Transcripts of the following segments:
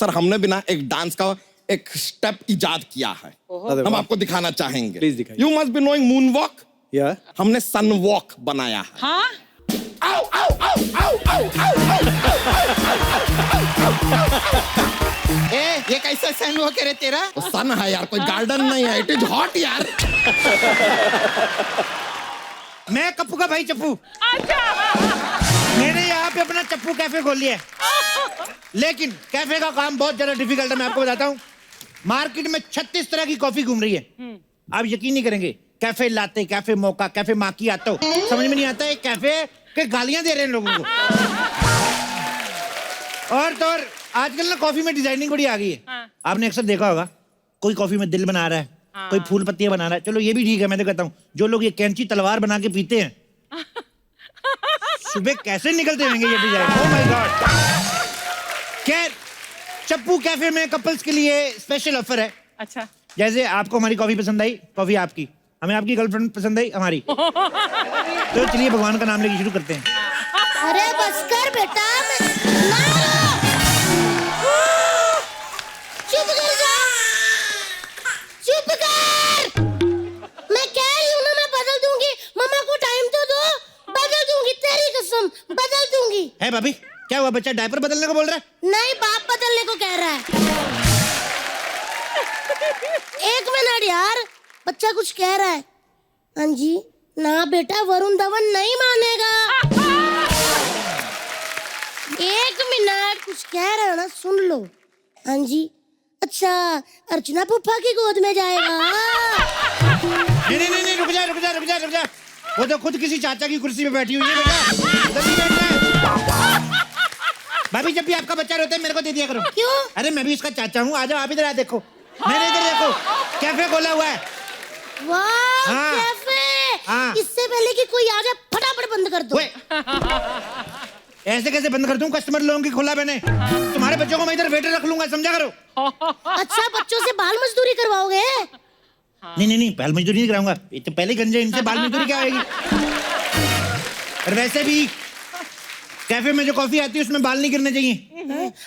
Sir हमने भी ना एक डांस का एक स्टेप इजाद किया है, हम आपको दिखाना चाहेंगे। प्लीज दिखाइए। You must be knowing moon walk. या हमने सन वॉक बनाया है। हाँ आओ, आओ, आओ, आओ, आओ, आओ, ए, ये कैसा सन हो के रे तेरा? तो सन है यार, कोई गार्डन नहीं है, इट इज हॉट यार। मैं कप्पू का भाई चप्पू। मैंने यहाँ पे अपना चप्पू कैफे खोल लिया है, लेकिन कैफे का काम बहुत ज्यादा डिफिकल्ट है। मैं आपको बताता हूँ, मार्केट में 36 तरह की कॉफी घूम रही है। आप यकीन नहीं करेंगे, कैफे लाते, कैफे मोका, कैफे माकियातो, समझ में नहीं आता है कैफे के गालियां दे रहे हैं लोगों को। और तो और आजकल ना कॉफी में डिजाइनिंग बड़ी आ गई है। आपने अक्सर देखा होगा, कोई कॉफी में दिल बना रहा है, कोई फूल पत्तियां बना रहा है। चलो ये भी ठीक है, मैं तो कहता हूँ जो लोग ये कैंची तलवार बना के पीते हैं, सुबह कैसे निकलते होंगे ये डिजाइन। Oh my God. खैर, चप्पू कैफे में कपल्स के लिए स्पेशल ऑफर है। अच्छा जैसे आपको हमारी कॉफी पसंद आई, कॉफी आपकी, हमें आपकी गर्लफ्रेंड पसंद आई, हमारी। तो चलिए भगवान का नाम लेके शुरू करते हैं। अरे बस कर बेटा, चुप कर जा, चुप कर। मैं कह रही हूँ ना, मैं बदल दूंगी। मम्मा को टाइम तो दो, बदल दूंगी, तेरी कसम बदल दूंगी। है भाभी, क्या हुआ? बच्चा डायपर बदलने को बोल रहा है? नहीं, बाप बदलने को कह रहा है। एक मिनट यार, बच्चा कुछ कह रहा है। हाँ जी ना बेटा, वरुण धवन नहीं मानेगा। एक मिनट, कुछ कह रहा है ना, सुन लो। हाँ जी, अच्छा अर्चना पुप्पा की गोद में जाएगा। नहीं नहीं नहीं, रुक जा रुक जा रुक जा रुक जा। वो तो खुद किसी चाचा की कुर्सी पे बैठी हुई है बेटा, जल्दी बैठना है। भाभी, जब भी आपका बच्चा रोता है मेरे को दे दिया करो। क्यों? अरे मैं भी इसका चाचा हूँ। आ जाओ आप इधर, आ देखो, मैंने इधर देखो, कैफे खोला हुआ है। वाह हाँ। कैफे। हाँ। इससे पहले कि कोई आ जाए फटाफट बंद कर दो। ओए, ऐसे कैसे बंद कर दूं? कस्टमर लोगों की खोला मैंने। तुम्हारे बच्चों को मैं इधर वेटर रख लूंगा, समझा करो। अच्छा बच्चों से बाल मजदूरी करवाओगे? नहीं नहीं नहीं, बाल मजदूरी नहीं कराऊंगा। ये तो पहले गंजे, इनसे बाल मजदूरी क्या होगी? और वैसे भी कैफे में जो कॉफी आती है उसमें बाल नहीं गिरने चाहिए।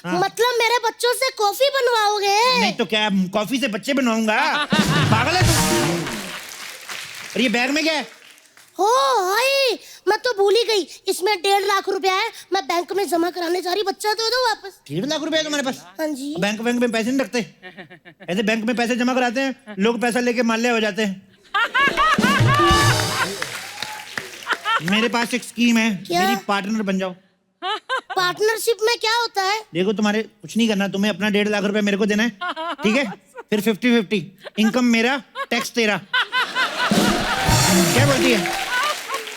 मतलब मेरे बच्चों से कॉफी बनवाओगे? नहीं तो क्या, कॉफी से बच्चे बनवाऊंगा? पागल है तू? और ये बैग में क्या है? हो हाय, मैं तो भूल ही गई, इसमें 1.5 लाख रुपया है। मैं बैंक में जमा कराने जा रही, बच्चा दे दो वापस। 1.5 लाख रुपए है तुम्हारे पास? हाँ जी। बैंक में पैसे नहीं रखते? ऐसे बैंक में पैसे जमा कराते हैं लोग, पैसा लेके माल्या हो जाते हैं। मेरे पास एक स्कीम है, क्या? मेरी पार्टनर बन जाओ। पार्टनरशिप में क्या होता है? देखो, तुम्हारे कुछ नहीं करना, तुम्हें अपना 1.5 लाख रुपए मेरे को देना है, ठीक है? फिर 50-50, इनकम मेरा, टैक्स तेरा। क्या बोलती है?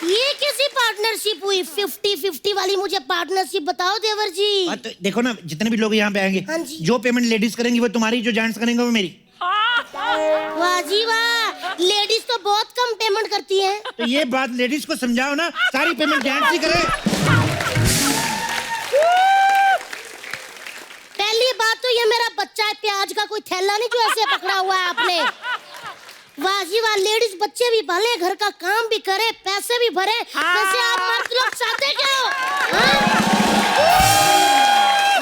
ये कैसी पार्टनरशिप हुई? 50-50 वाली मुझे पार्टनरशिप बताओ देवर जी। तो देखो ना, जितने भी लोग यहाँ पे आएंगे, हाँ जी। जो पेमेंट लेडीज करेंगी वो तुम्हारी, जो जेंट्स करेंगे वो मेरी। वाह जी वाह, लेडीज तो बहुत कम पेमेंट करती हैं। तो ये बात लेडीज को समझाओ ना, सारी पेमेंट जेंट्स ही करे। पहली बात तो ये मेरा बच्चा है, प्याज का कोई थैला नहीं जो ऐसे पकड़ा हुआ है आपने। वाह जी वाह, लेडीज बच्चे भी पाले, घर का काम भी करे, पैसे भी भरे। वैसे आप मर्द लोग चाहते क्या हो?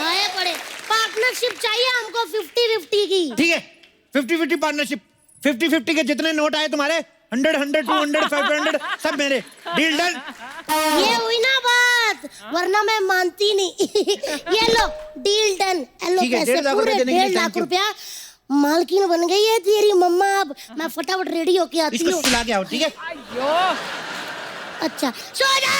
आए पड़े, पार्टनरशिप चाहिए हमको 50-50 की। ठीक है, 50-50 पार्टनरशिप। 50-50 के जितने नोट आए तुम्हारे, 100, 200, 500 सब मेरे। Deal done. ये हुई ना बात, वरना मैं मानती नहीं। ये लो डील डन। हेलो, ठीक है, पैसे 1.5 लाख पूरे रुपए देने के लिए 1.5 लाख thank you। रुपया। मालकिन बन गई है तेरी मम्मा। अब मैं फटाफट रेडी होके आती इसको हूँ। सुला के आओ, ठीक है? अच्छा सो जा।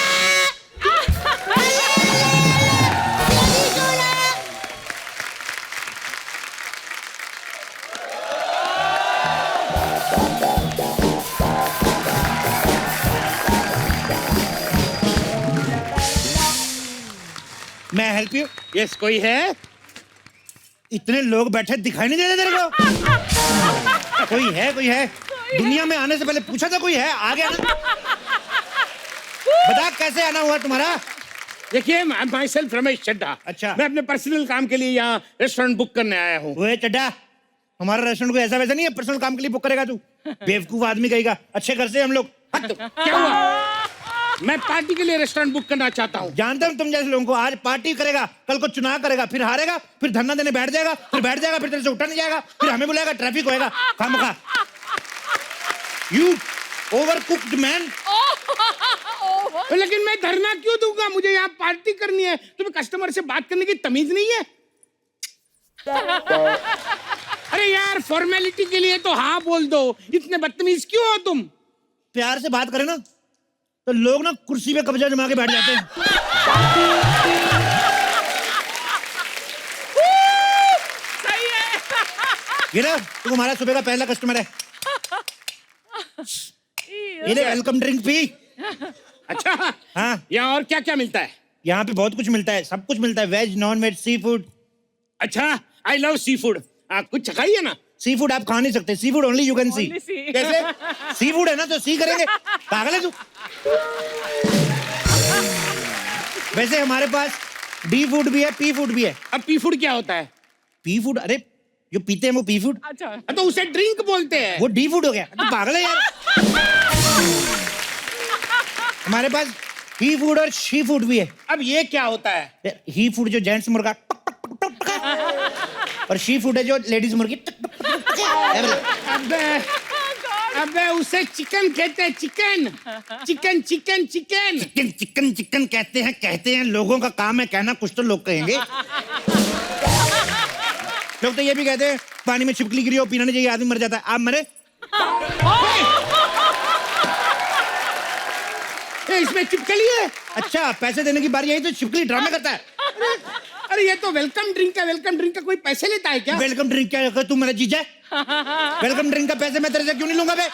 मैं हेल्प यू? यस, कोई है? इतने लोग बैठे, दिखाई नहीं दे रहे तेरे को? कोई है, कोई है? दुनिया में आने से पहले पूछा था कोई है? आ गया ना? बता कैसे आना हुआ तुम्हारा? देखिए, माई सेल्फ रमेश चड्ढा। अच्छा। मैं अपने पर्सनल काम के लिए यहाँ रेस्टोरेंट बुक करने आया हूँ। ओए चड्ढा, हमारा रेस्टोरेंट को ऐसा वैसा नहीं है, पर्सनल काम के लिए बुक करेगा तू? बेवकूफ आदमी कहेगा। अच्छे घर से हम लोग। क्या हुआ? मैं पार्टी के लिए रेस्टोरेंट बुक करना चाहता हूँ। जानता हूँ तुम जैसे लोगों को, आज पार्टी करेगा, कल को चुनाव करेगा, फिर हारेगा, फिर धरना देने बैठ जाएगा, फिर तेरे से उठा नहीं जाएगा, फिर हमें बुलाएगा, ट्रैफिक होएगा, खामखा। You ओवरकुक्ड man. लेकिन मैं धरना क्यों दूंगा? मुझे यहाँ पार्टी करनी है। तुम्हें कस्टमर से बात करने की तमीज नहीं है? अरे यार, फॉर्मेलिटी के लिए तो हाँ बोल दो, इतने बदतमीज क्यों हो तुम? प्यार से बात करें ना तो लोग ना कुर्सी पे कब्जा जमा के बैठ जाते हैं। सही है। ये ना तू हमारा सुबह का पहला कस्टमर है। ये ले वेलकम ड्रिंक पी। अच्छा हाँ, यहाँ और क्या क्या मिलता है? यहाँ पे बहुत कुछ मिलता है, सब कुछ मिलता है, veg non veg sea food. अच्छा, आई लव सी फूड। कुछ खाइए ना। सी फूड आप खा नहीं सकते, see food only you can see. Only see. कैसे? सी फूड है ना तो सी करेंगे, पागल है तू। वैसे हमारे पास डी फूड भी है, पी फूड भी है। अब पी फूड क्या होता है? पी फूड, अरे जो पीते हैं वो पी फूड, अच्छा, तो उसे ड्रिंक बोलते हैं। वो डी फूड हो गया। तू पागल है यार। हमारे पास ही फूड और शी फूड भी है। अब ये क्या होता है? ही फूड जो जेंट्स मुर्गा और शी फूड है जो लेडीज मुर्गी। अबे अबे उसे चिकन कहते हैं, chicken chicken chicken chicken chicken chicken chicken कहते हैं, लोगों का काम है कहना, कुछ तो लोग कहेंगे। लोग तो ये भी कहते हैं पानी में छिपकली गिरी हो, पीना नहीं चाहिए, आदमी मर जाता है। आप मरे? इसमें चिपकली है। अच्छा, पैसे देने की बारी आई तो छिपकली ड्रामे करता है। अरे ये तो वेलकम ड्रिंक है। वेलकम ड्रिंक का कोई पैसे लेता है क्या? वेलकम ड्रिंक क्या है? तू मेरा जीजा है? वेलकम ड्रिंक का पैसे मैं तेरे से क्यों नहीं लूंगा बे?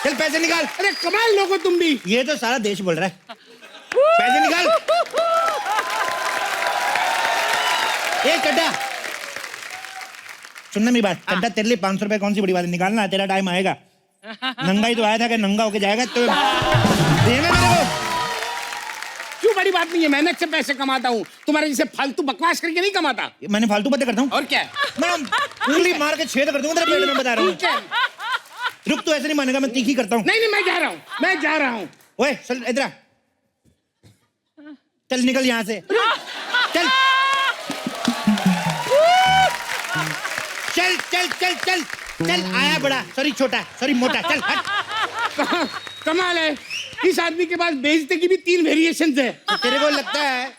चल पैसे निकाल। अरे कमाल लोगो तुम भी। ये तो सारा देश बोल रहा है, पैसे निकाल। ए चड्डा, सुनना मेरी बात, चड्डा तेरे लिए 500 रुपए कौन सी बड़ी बात है, निकालना, तेरा टाइम आएगा। नंगा ही तो आया था कि नंगा होके जाएगा, तो देना मेरे को। क्यों बड़ी बात नहीं है? मेहनत से पैसे कमाता हूँ, तुम्हारे जैसे फालतू बकवास करके नहीं कमाता। मैंने फालतू बातें करता हूँ और क्या? मैं उंगली मार के छेद कर दूंगा तेरे पेट में, बता रहा हूँ। ठीक है। रुक, तो ऐसे नहीं मानेगा, मैं तीखी करता हूँ। नहीं मैं जा रहा हूँ, मैं जा रहा हूँ। ओए चल इधर आ। चल निकल यहाँ से, चल चल चल चल चल चल। आया बड़ा, सॉरी छोटा, सॉरी मोटा, चल हट। कमाल है, इस आदमी के पास बेइज्जती की भी 3 वेरिएशंस है। तो तेरे को लगता है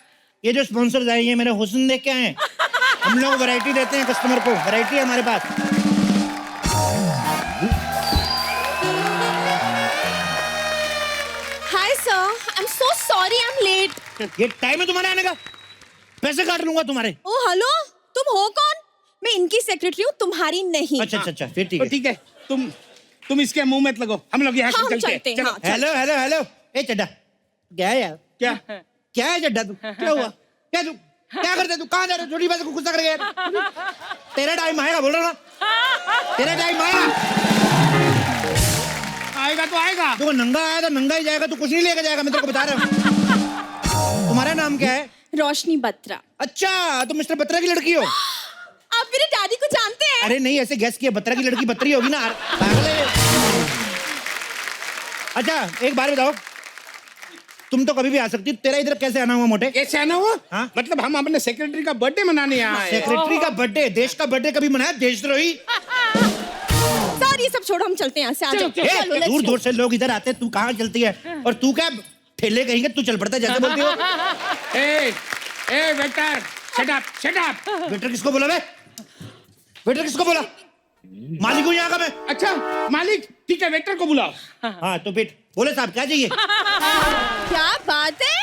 ये जो स्पॉन्सर्स आए ये मेरे हुस्न देख के आए हैं? हम लोग वैरायटी देते हैं कस्टमर को, वैरायटी है हमारे पास। Hi sir, I am so sorry, I am late. ये टाइम है तुम्हारे आने का, पैसे काट लूंगा तुम्हारे। ओ हेलो, तुम हो कौन? मैं इनकी सेक्रेटरी हूँ, तुम्हारी नहीं। अच्छा अच्छा अच्छा, फिर ठीक तो है। ठीक है, तुम इसके मुंह मत लगो, हम लोग यहाँ हाँ, से हम चलते चलते हैं। हैं, चलो। हाँ, चल। हेलो हेलो हेलो, ए चड्डा, क्या है यार? क्या? क्या है चड्डा तू? क्या हुआ? क्या तू क्या करते तू? कहाँ जा रहे? छोटी बात को गुस्सा कर गया। तेरा टाइम आएगा, बोल रहा ना, तेरा टाइम आएगा। आएगा तो आएगा। तू नंगा आया तो नंगा ही जाएगा, तू कुछ नहीं लेके जाएगा, मैं तेरे को बता रहा हूँ। तुम्हारा नाम क्या है? रोशनी बत्रा। अच्छा, तुम मिस्टर बत्रा की लड़की हो? आप मेरे डैडी को जानते हैं? अरे नहीं, ऐसे गैस किया, बत्रा की लड़की बत्री होगी ना, पागल है। अच्छा एक बार बताओ, तुम तो कभी भी आ सकती हो, तेरा इधर कैसे आना हुआ मोटे? कैसे आना हुआ? हाँ? मतलब हम अपने सेक्रेटरी का बर्थडे मनाने यहाँ आए हैं। सेक्रेटरी का बर्थडे? देश का बर्थडे कभी मनाया देशद्रोही? सर ये सब छोड़ो, हम चलते हैं यहाँ से। आ जाओ, चलो, let's दूर go। दूर से लोग इधर आते हैं, तू कहाँ चलती है? और तू क्या ठेले कहेंगे, तू चल पड़ता है जैसे बोलती हो। ए waiter, shut up shut up. Waiter किसको बोला बे? वेटर किसको बोला? मालिक हूँ यहाँ का मैं। अच्छा मालिक, ठीक है, वेटर को बुलाओ। हाँ तो फिर बोले साहब क्या चाहिए? क्या बात है,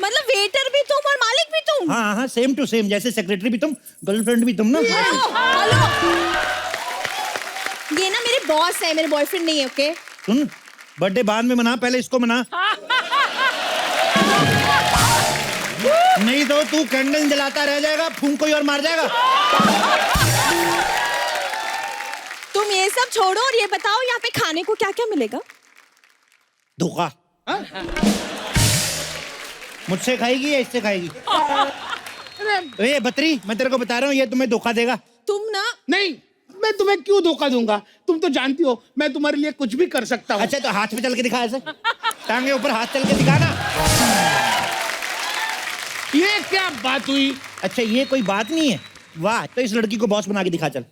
मतलब वेटर भी तुम और मालिक भी तुम? हाँ हाँ, सेम टू सेम, जैसे सेक्रेटरी भी तुम, गर्लफ्रेंड भी तुम ना। हेलो, ये ना मेरे बॉस है, मेरे बॉयफ्रेंड नहीं है। ओके सुन, बर्थडे बाद में मना, पहले इसको मना। नहीं तो तू कैंडल जलाता रह जाएगा, फूंक कोई और मार जाएगा। तुम ये सब छोड़ो और ये बताओ यहाँ पे खाने को क्या क्या मिलेगा? धोखा। मुझसे खाएगी या इससे खाएगी? ए बत्री, मैं तेरे को बता रहा हूँ, ये तुम्हें धोखा देगा। तुम ना नहीं, मैं तुम्हें क्यों धोखा दूंगा? तुम तो जानती हो मैं तुम्हारे लिए कुछ भी कर सकता हूँ। अच्छा तो हाथ पे चल के दिखा, ऐसे टांगे ऊपर हाथ चल के दिखाना। ये क्या बात हुई? अच्छा ये कोई बात नहीं है। वाह, तो इस लड़की को बॉस बना के दिखा चल।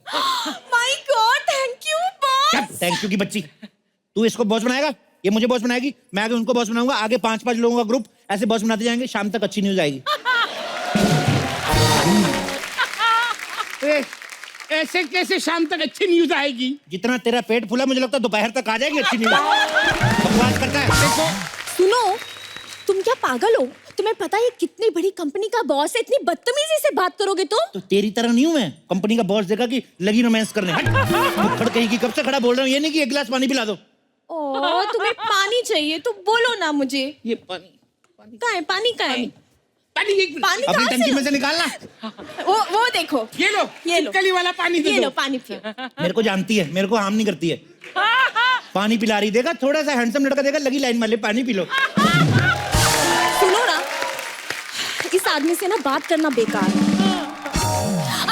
My God, thank you boss. Thank you की बच्ची, तू इसको बॉस बनाएगा, ये मुझे बॉस बनाएगी, मैं आगे उनको बॉस बनाऊंगा, आगे 5-5 लोगों का ग्रुप, ऐसे बॉस बनाते जाएंगे, शाम तक अच्छी न्यूज आएगी। ऐसे कैसे शाम तक अच्छी न्यूज आएगी? जितना तेरा पेट फूला मुझे लगता है दोपहर तक आ जाएगी अच्छी न्यूज। बकवास करता है। देखो सुनो, तुम क्या पागल हो? तुम्हें पता है कितनी बड़ी कंपनी का बॉस है, इतनी बदतमीजी से बात करोगे तुम? तो तेरी तरह नहीं हूं मैं, कंपनी का बॉस देखा कि लगी रोमांस करने। हट खड़ कहीं की, कब से खड़ा बोल रहा हूँ, ये नहीं कि एक गिलास पानी पिला दो। ओ, तुम्हें पानी चाहिए तो बोलो ना मुझे। ये पानी कहाँ है पानी? कहाँ है पानी? पानी? अपनी कहाँ टंकी से में से निकालना। वो देखो, ये लो, ये लो, चिपकली वाला पानी दे ये दो। लो पानी पियो। मेरे को जानती है, मेरे को हार्म नहीं करती है। पानी पिला रही, देखा थोड़ा सा हैंडसम लड़का देखा, लगी लाइन वाले, पानी पी लो। सुनो ना, इस आदमी से ना बात करना बेकार है।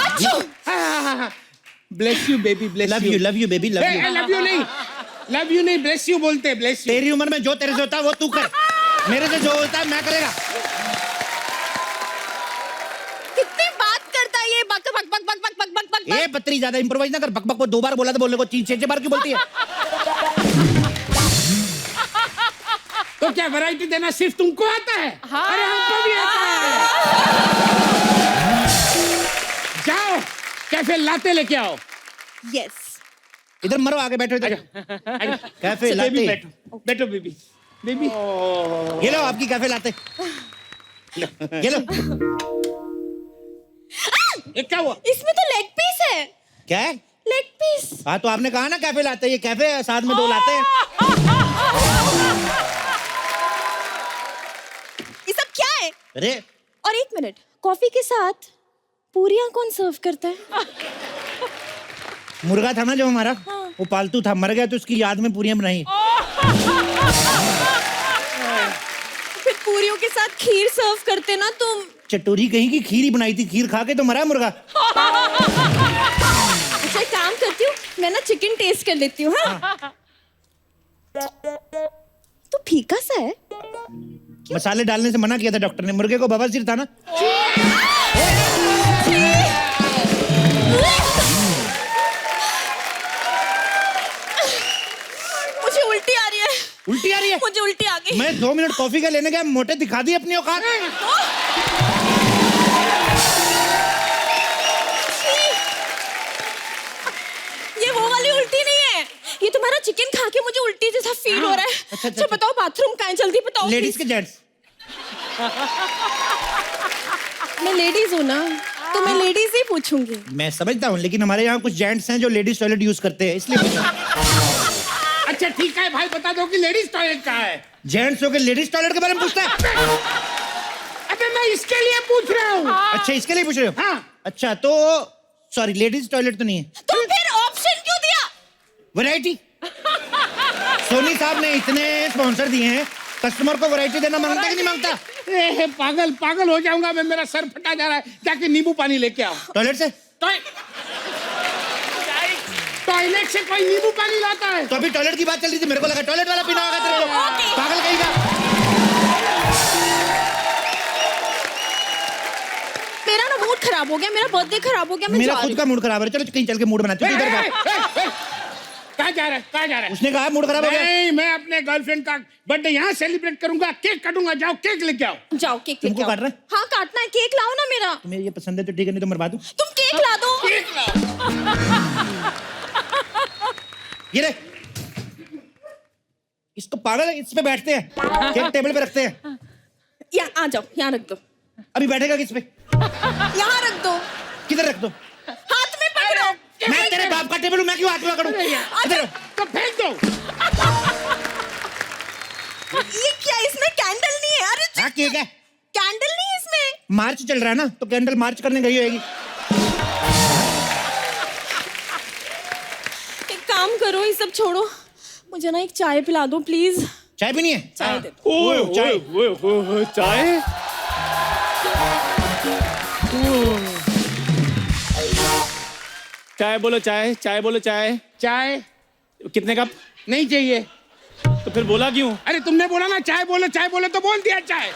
अच्छा, bless you baby, bless love you, love you baby, love you. Love you नहीं, ब्लेस यू बोलते हैं, ब्लेस यू। तेरी उम्र में जो तेरे से होता है वो तू कर, मेरे से जो होता है मैं करेगा। कितनी बात करता है ये, बक बक बक बक बक बक बक बक। ए बत्तरी, ज्यादा इंप्रोवाइज ना कर, बक बक को 2 बार बोला तो बोलने को 3-6 बार क्यों बोलती है? तो क्या वैरायटी देना सिर्फ तुमको आता है? अरे हमको भी आता है। जाओ कैफे लाते लेके आओ। यस, इधर मरो, आगे बैठो इधर। कैफे बेबी लाते, बैठो, बैठो बेबी, बेबी। ये लो आपकी कैफे लाते, ये लो। ये क्या हुआ? इसमें तो लेग पीस है। क्या है? Leg piece. हाँ तो आपने कहा ना कैफे लाते, ये कैफे है, साथ में 2 लाते हैं। ये सब क्या है? अरे और एक मिनट, कॉफी के साथ पूरियां कौन सर्व करता है? मुर्गा था ना जो हमारा, हाँ। वो पालतू था, मर गया तो उसकी याद में पूरियां बनाई। फिर पूरियों के साथ खीर सर्व करते ना तुम। चटोरी कहीं की, खीर ही बनाई थी, खीर खा के तो मरा मुर्गा। अच्छा एक काम करती हूँ, मैं ना चिकन टेस्ट कर लेती हूँ। हाँ? तो फीका सा है। मसाले डालने से मना किया था डॉक्टर ने, मुर्गे को बवासीर था ना। मुझे उल्टी आ रही है। उल्टी आ रही है? मुझे उल्टी आ गई। मैं 2 मिनट कॉफी का लेने गया, मोटे दिखा दी अपनी औकात। ये वो वाली उल्टी नहीं है, ये तुम्हारा चिकन खा के मुझे उल्टी जैसा फील हो रहा है। अच्छा बताओ बाथरूम कहाँ है, जल्दी बताओ। लेडीज के जेंट्स? मैं लेडीज हूँ ना, तो मैं लेडीज ही पूछूंगी। मैं समझता हूँ, लेकिन हमारे यहाँ कुछ जेंट्स हैं जो लेडीज टॉयलेट यूज करते हैं, इसलिए पूछा। अच्छा ठीक है भाई, बता दो कि लेडीज टॉयलेट कहाँ है। जेंट्स होकर लेडीज टॉयलेट के बारे में पूछता है? अबे मैं इसके लिए पूछ रहा हूँ। अच्छा इसके लिए पूछ रहे हो? हाँ। अच्छा तो सॉरी, लेडीज टॉयलेट तो नहीं है। तो फिर ऑप्शन क्यों दिया? वैरायटी। सोनी साहब ने इतने स्पॉन्सर दिए हैं, कस्टमर को वैरायटी देना मांगता कि नहीं मांगता? पागल पागल हो जाऊंगा मैं, मेरा सर फटा जा रहा है। जाके नींबू पानी लेके आओ। टॉयलेट से? टॉयलेट से कोई नींबू पानी लाता है? तो अभी टॉयलेट की बात चल रही थी, मेरे को लगा टॉयलेट वाला पीना होगा तेरे को। पागल कहीं का। मेरा ना मूड खराब हो गया, मेरा बर्थडे खराब हो गया, मैं मेरा जा खुद रही का मूड खराब है, चलो कहीं चल के मूड बनाते हैं। इधर बैठ। कहाँ जा रहा है? कहाँ जा रहा है? उसने कहा मूड खराब हो गया। नहीं, मैं अपने गर्लफ्रेंड का बर्थडे यहाँ सेलिब्रेट करूंगा, केक काटूंगा। जाओ केक लेके आओ। हूँ। जाओ केक तुमको लेके आओ। काट रहा है? हाँ काटना है, केक लाओ ना मेरा। तुम्हें ये पसंद है तो ठीक है, नहीं तो मरवा दूं। तुम केक ला दो। केक लाओ। ये ले, इसको पागल है, इस पे बैठते हैं, केक टेबल पे रखते हैं। यहाँ आ जाओ, यहाँ रख दो। अभी बैठेगा किस पे? यहाँ रख दो, किधर रख दो? हाथ में पकड़ो। मैं तेरे बाप का टेबल हूँ, मैं क्यों हाथ में पकड़ूं? इधर। तो फेंक दो। ये क्या, इसमें कैंडल नहीं है? अरे हाँ केक है। कैंडल नहीं है इसमें। मार्च चल रहा है ना, तो कैंडल मार्च करने गई होगी। एक काम करो, ये सब छोड़ो, मुझे ना एक चाय पिला दो प्लीज। चाय पीनी है? चाय दे दो। ओए चाय। ओए चाय। चाय बोलो चाय, चाय बोलो चाय। चाय कितने कप? नहीं चाहिए। तो फिर बोला क्यों? अरे तुमने बोला ना चाय बोलो तो बोल दिया चाय।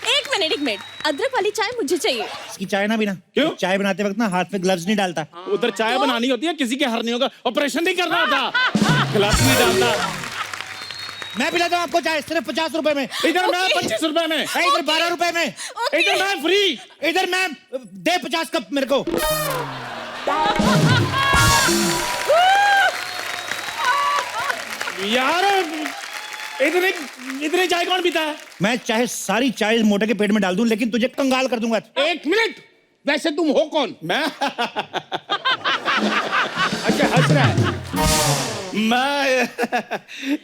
एक मिनट, अदरक वाली चाय मुझे चाहिए। इसकी चाय ना बिना। क्यों? चाय बनाते वक्त ना हाथ में ग्लव्स नहीं डालता। उधर चाय बनानी होती है, किसी के हरनियों का ऑपरेशन नहीं करना होता, गिलास नहीं डालता। मैं पिलाता हूँ आपको चाय सिर्फ 50 रुपए में। इधर मैं 25 रुपए में, इधर 12 रुपए में। इधर मैं फ्री। इधर मैम दे 50 कप मेरे को। यार इतनी चाय कौन पीता है? मैं चाहे सारी चाय मोटे के पेट में डाल दूं लेकिन तुझे कंगाल कर दूंगा। एक मिनट, वैसे तुम हो कौन? मैं अच्छा हंस रहा है। मैं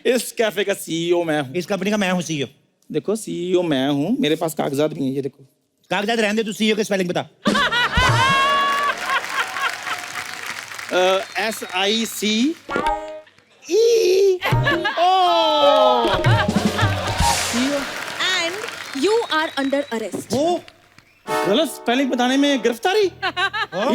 इस कैफे का सीईओ मैं हूँ। इस कंपनी का मैं हूँ सीईओ। देखो सीईओ मैं हूँ, मेरे पास कागजात भी हैं, ये देखो। कागजात रहने दे, तू सीईओ के स्पेलिंग बता। SICE। And you are under arrest. ओ गलत स्पेलिंग बताने में गिरफ्तारी?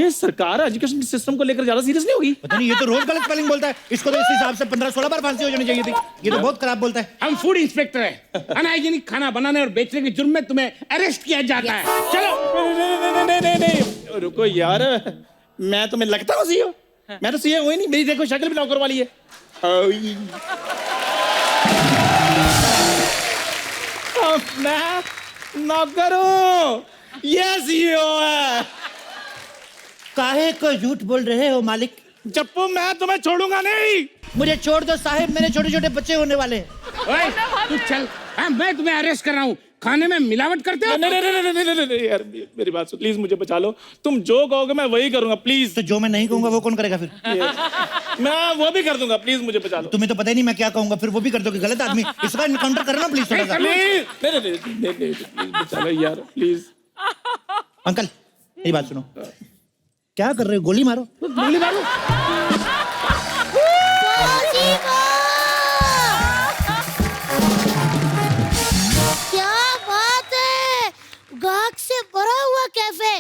ये सरकार एजुकेशन सिस्टम को लेकर ज्यादा सीरियस नहीं होगी? पता नहीं, ये तो रोज गलत स्पेलिंग बोलता है। इसको तो इस हिसाब से 15-16 बार फांसी हो जानी चाहिए थी। ये तो बहुत खराब बोलता है। हम फूड इंस्पेक्टर हैं। अनहाइजीनिक खाना बनाने और बेचने के जुर्म में तुम्हें अरेस्ट किया जाता है। चलो। नहीं, रुको यार, मैं तुम्हें लगता हूँ सीईओ? मैं तो सीईओ हुई नहीं, मेरी देखो शक्ल भी नौकर वाली है। मैं नौकर हूँ, ये सीईओ है। काहे को झूठ बोल रहे हो मालिक? जप्पू मैं तुम्हें छोड़ूंगा नहीं। मुझे छोड़ दो साहब, मेरे छोटे छोटे बच्चे होने वाले हैं। ओए, तू चल। हाँ, मैं तुम्हें अरेस्ट कर रहा हूँ। खाने में मिलावट करते हो? नहीं यार, मेरी बात सुन, प्लीज मुझे बचा लो। तुम जो कहोगे मैं वही करूंगा, प्लीज। तो जो मैं नहीं कहूंगा वो कौन करेगा फिर? मैं वो भी कर दूंगा, प्लीज मुझे बचा लो। तुम्हें तो पता ही नहीं मैं क्या कहूंगा, फिर वो भी कर दोगे। गलत आदमी, इसका इनकाउंटर करना प्लीज थोड़ा सा। प्लीज नहीं, बचा लो यार, प्लीज। अंकल मेरी बात सुनो, क्या कर रहे हो? गोली मारो। गोली मारो। क्या बात है, गाहक से भरा हुआ कैफे।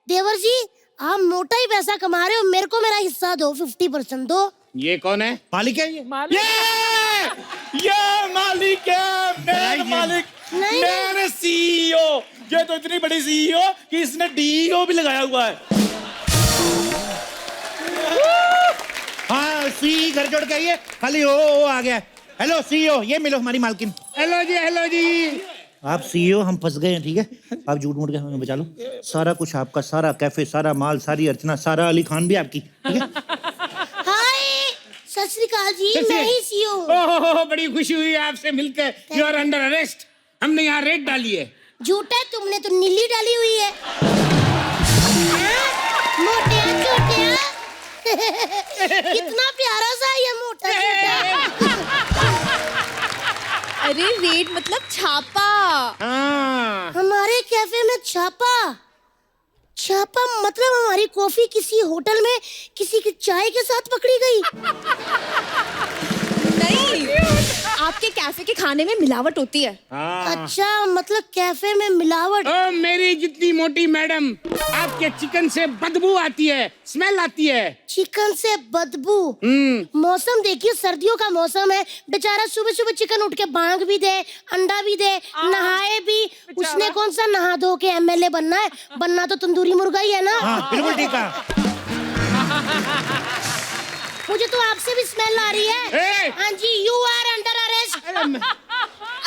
देवर जी आप मोटा ही पैसा कमा रहे हो, मेरे को मेरा हिस्सा दो, 50% दो। ये कौन है? मालिक है ये। ये मालिक है, मेरा मालिक, नहीं। मेरे सीईओ। ये तो इतनी बड़ी सीईओ कि इसने डीईओ भी लगाया हुआ है। हाँ सी घर जोड़ के आइए, खाली ओ आ गया। हेलो सीईओ, ये मिलो हमारी मालकिन। हेलो जी, हेलो जी। आप सीईओ, हम फंस गए हैं, ठीक है? आप झूठ मूठ के हमें बचा लो। सारा कुछ आपका, सारा कैफे, सारा माल, सारी अर्चना, सारा अली खान भी आपकी, ठीक है? हाय सत श्री अकाल जी, मैं ही सीईओ। ओह, बड़ी खुशी हुई आपसे मिलकर। You are under arrest. हमने यहाँ रेड डाली है। झूठा है, तुमने तो नीली डाली हुई है। मोटिया छोटिया। कितना प्यारा सा ये मोटा छोटा। अरे रेड मतलब छापा। हाँ। हमारे कैफे में छापा। छापा मतलब हमारी कॉफी किसी होटल में किसी की चाय के साथ पकड़ी गई। नहीं, आपके कैफे के खाने में मिलावट होती है। अच्छा, मतलब कैफे में मिलावट। ओ मेरी जितनी मोटी मैडम, आपके चिकन से बदबू आती है, स्मेल आती है। चिकन से बदबू। मौसम देखिए, सर्दियों का मौसम है। बेचारा सुबह सुबह चिकन उठ के बांग भी दे, अंडा भी दे, नहाए भी। उसने कौन सा नहा धो के एमएलए बनना है? बनना तो तंदूरी मुर्गा ही है ना। हाँ बिल्कुल ठीक है। मुझे तो आपसे भी स्मेल आ रही है। हाँ जी, यू आर अंडर अरेस्ट।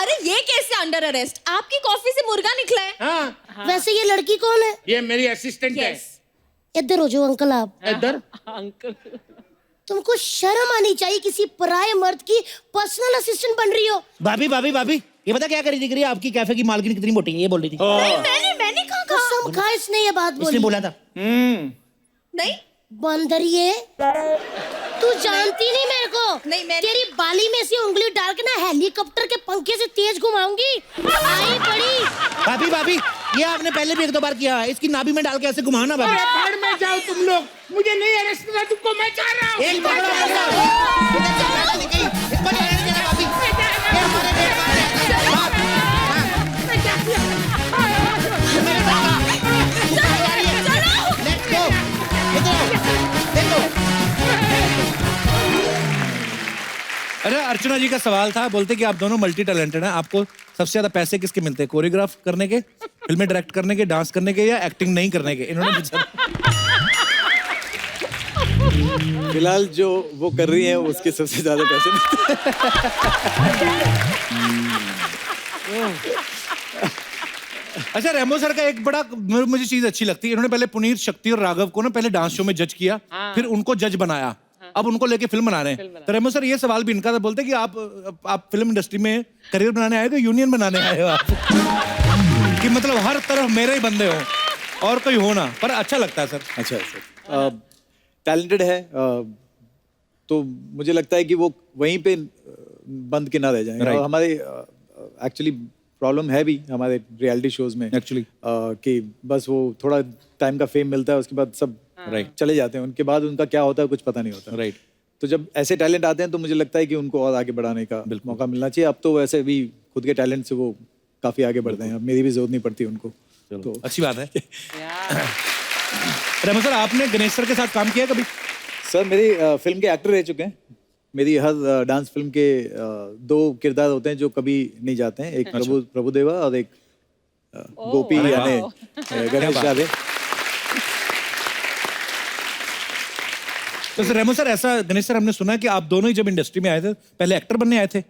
अरे ये कैसे अंडर अरेस्ट? आपकी कॉफी से मुर्गा निकला है। हाँ। वैसे ये लड़की कौन है? ये मेरी असिस्टेंट है। इधर हो जाओ अंकल आप। इधर। तुमको शर्म आनी चाहिए, किसी पराये मर्द की पर्सनल असिस्टेंट बन रही हो। भाभी भाभी भाभी, ये पता क्या करी दिख रही है? आपकी कैफे की मालकिन कितनी मोटी है, ये बोल रही थी। नहीं, मैंने कहा कसम खा इसने ये बात इसने बोली। बोला था। नहीं बंदरिए, तू जानती नहीं मेरे को। नहीं, मैं तेरी बाली में से उंगली डाल के ना हेलीकॉप्टर के पंखे से तेज घुमाऊंगी। आई बड़ी। भाभी भाभी, ये आपने पहले भी एक दो बार किया है। इसकी नाभि में डाल के ऐसे घुमाओ ना भाभी। अरे बाहर में जाओ तुम लोग, मुझे नहीं अरेस्ट करना, तुमको मैं चाह रहा हूँ। एक पकड़ो, इसको जाने नहीं देना भाभी। ये हमारे देश का है। चलो अर्चना जी का सवाल था, बोलते कि आप दोनों मल्टी टैलेंटेड हैं, आपको सबसे ज्यादा पैसे किसके मिलते हैं, कोरियोग्राफ करने के, फिल्में डायरेक्ट करने के, डांस करने के, या एक्टिंग नहीं करने के? इन्होंने पूछा। फिलहाल जो वो कर रही है उसके सबसे ज्यादा पैसे मिलते हैं। अच्छा, रेमो सर का एक बड़ा मुझे चीज अच्छी लगती है, इन्होंने पहले पुनीत, शक्ति और राघव को ना पहले डांस शो में जज किया, फिर उनको जज बनाया, अब उनको लेके फिल्म बना रहे हैं। तो रेमो सर, ये सवाल भी इनका था, बोलते कि आप फिल्म इंडस्ट्री में करियर बनाने आए हो, यूनियन बनाने आए हो आप? कि मतलब हर तरफ मेरे ही बंदे हो और कोई हो ना, पर अच्छा लगता है सर। अच्छा सर, टैलेंटेड है, तो मुझे लगता है कि वो वहीं पे बंद के ना रह जाएंगे। और हमारे एक्चुअली प्रॉब्लम है भी हमारे रियलिटी शोज में एक्चुअली कि बस वो थोड़ा टाइम का फेम मिलता है, उसके बाद सब चले जाते हैं, उनके बाद उनका क्या होता है कुछ पता नहीं होता। राइट। तो जब ऐसे टैलेंट आते हैं तो मुझे लगता है कि उनको और आगे बढ़ाने का मौका मिलना चाहिए। अब तो वैसे भी खुद के टैलेंट से वो काफी आगे बढ़ते हैं, अब मेरी भी जरूरत नहीं पड़ती उनको, तो अच्छी बात है। रेमो सर, आपने गणेश सर के साथ काम किया कभी? सर मेरी फिल्म के एक्टर रह चुके हैं। मेरी हर डांस फिल्म के 2 किरदार होते हैं जो कभी नहीं जाते हैं, एक प्रभुदेवा और एक गोपी यानी गणेश राधे। तो सर रेमो सर, ऐसा गणेश सर हमने सुना है कि आप दोनों ही जब इंडस्ट्री में आए थे पहले एक्टर बनने आए थे?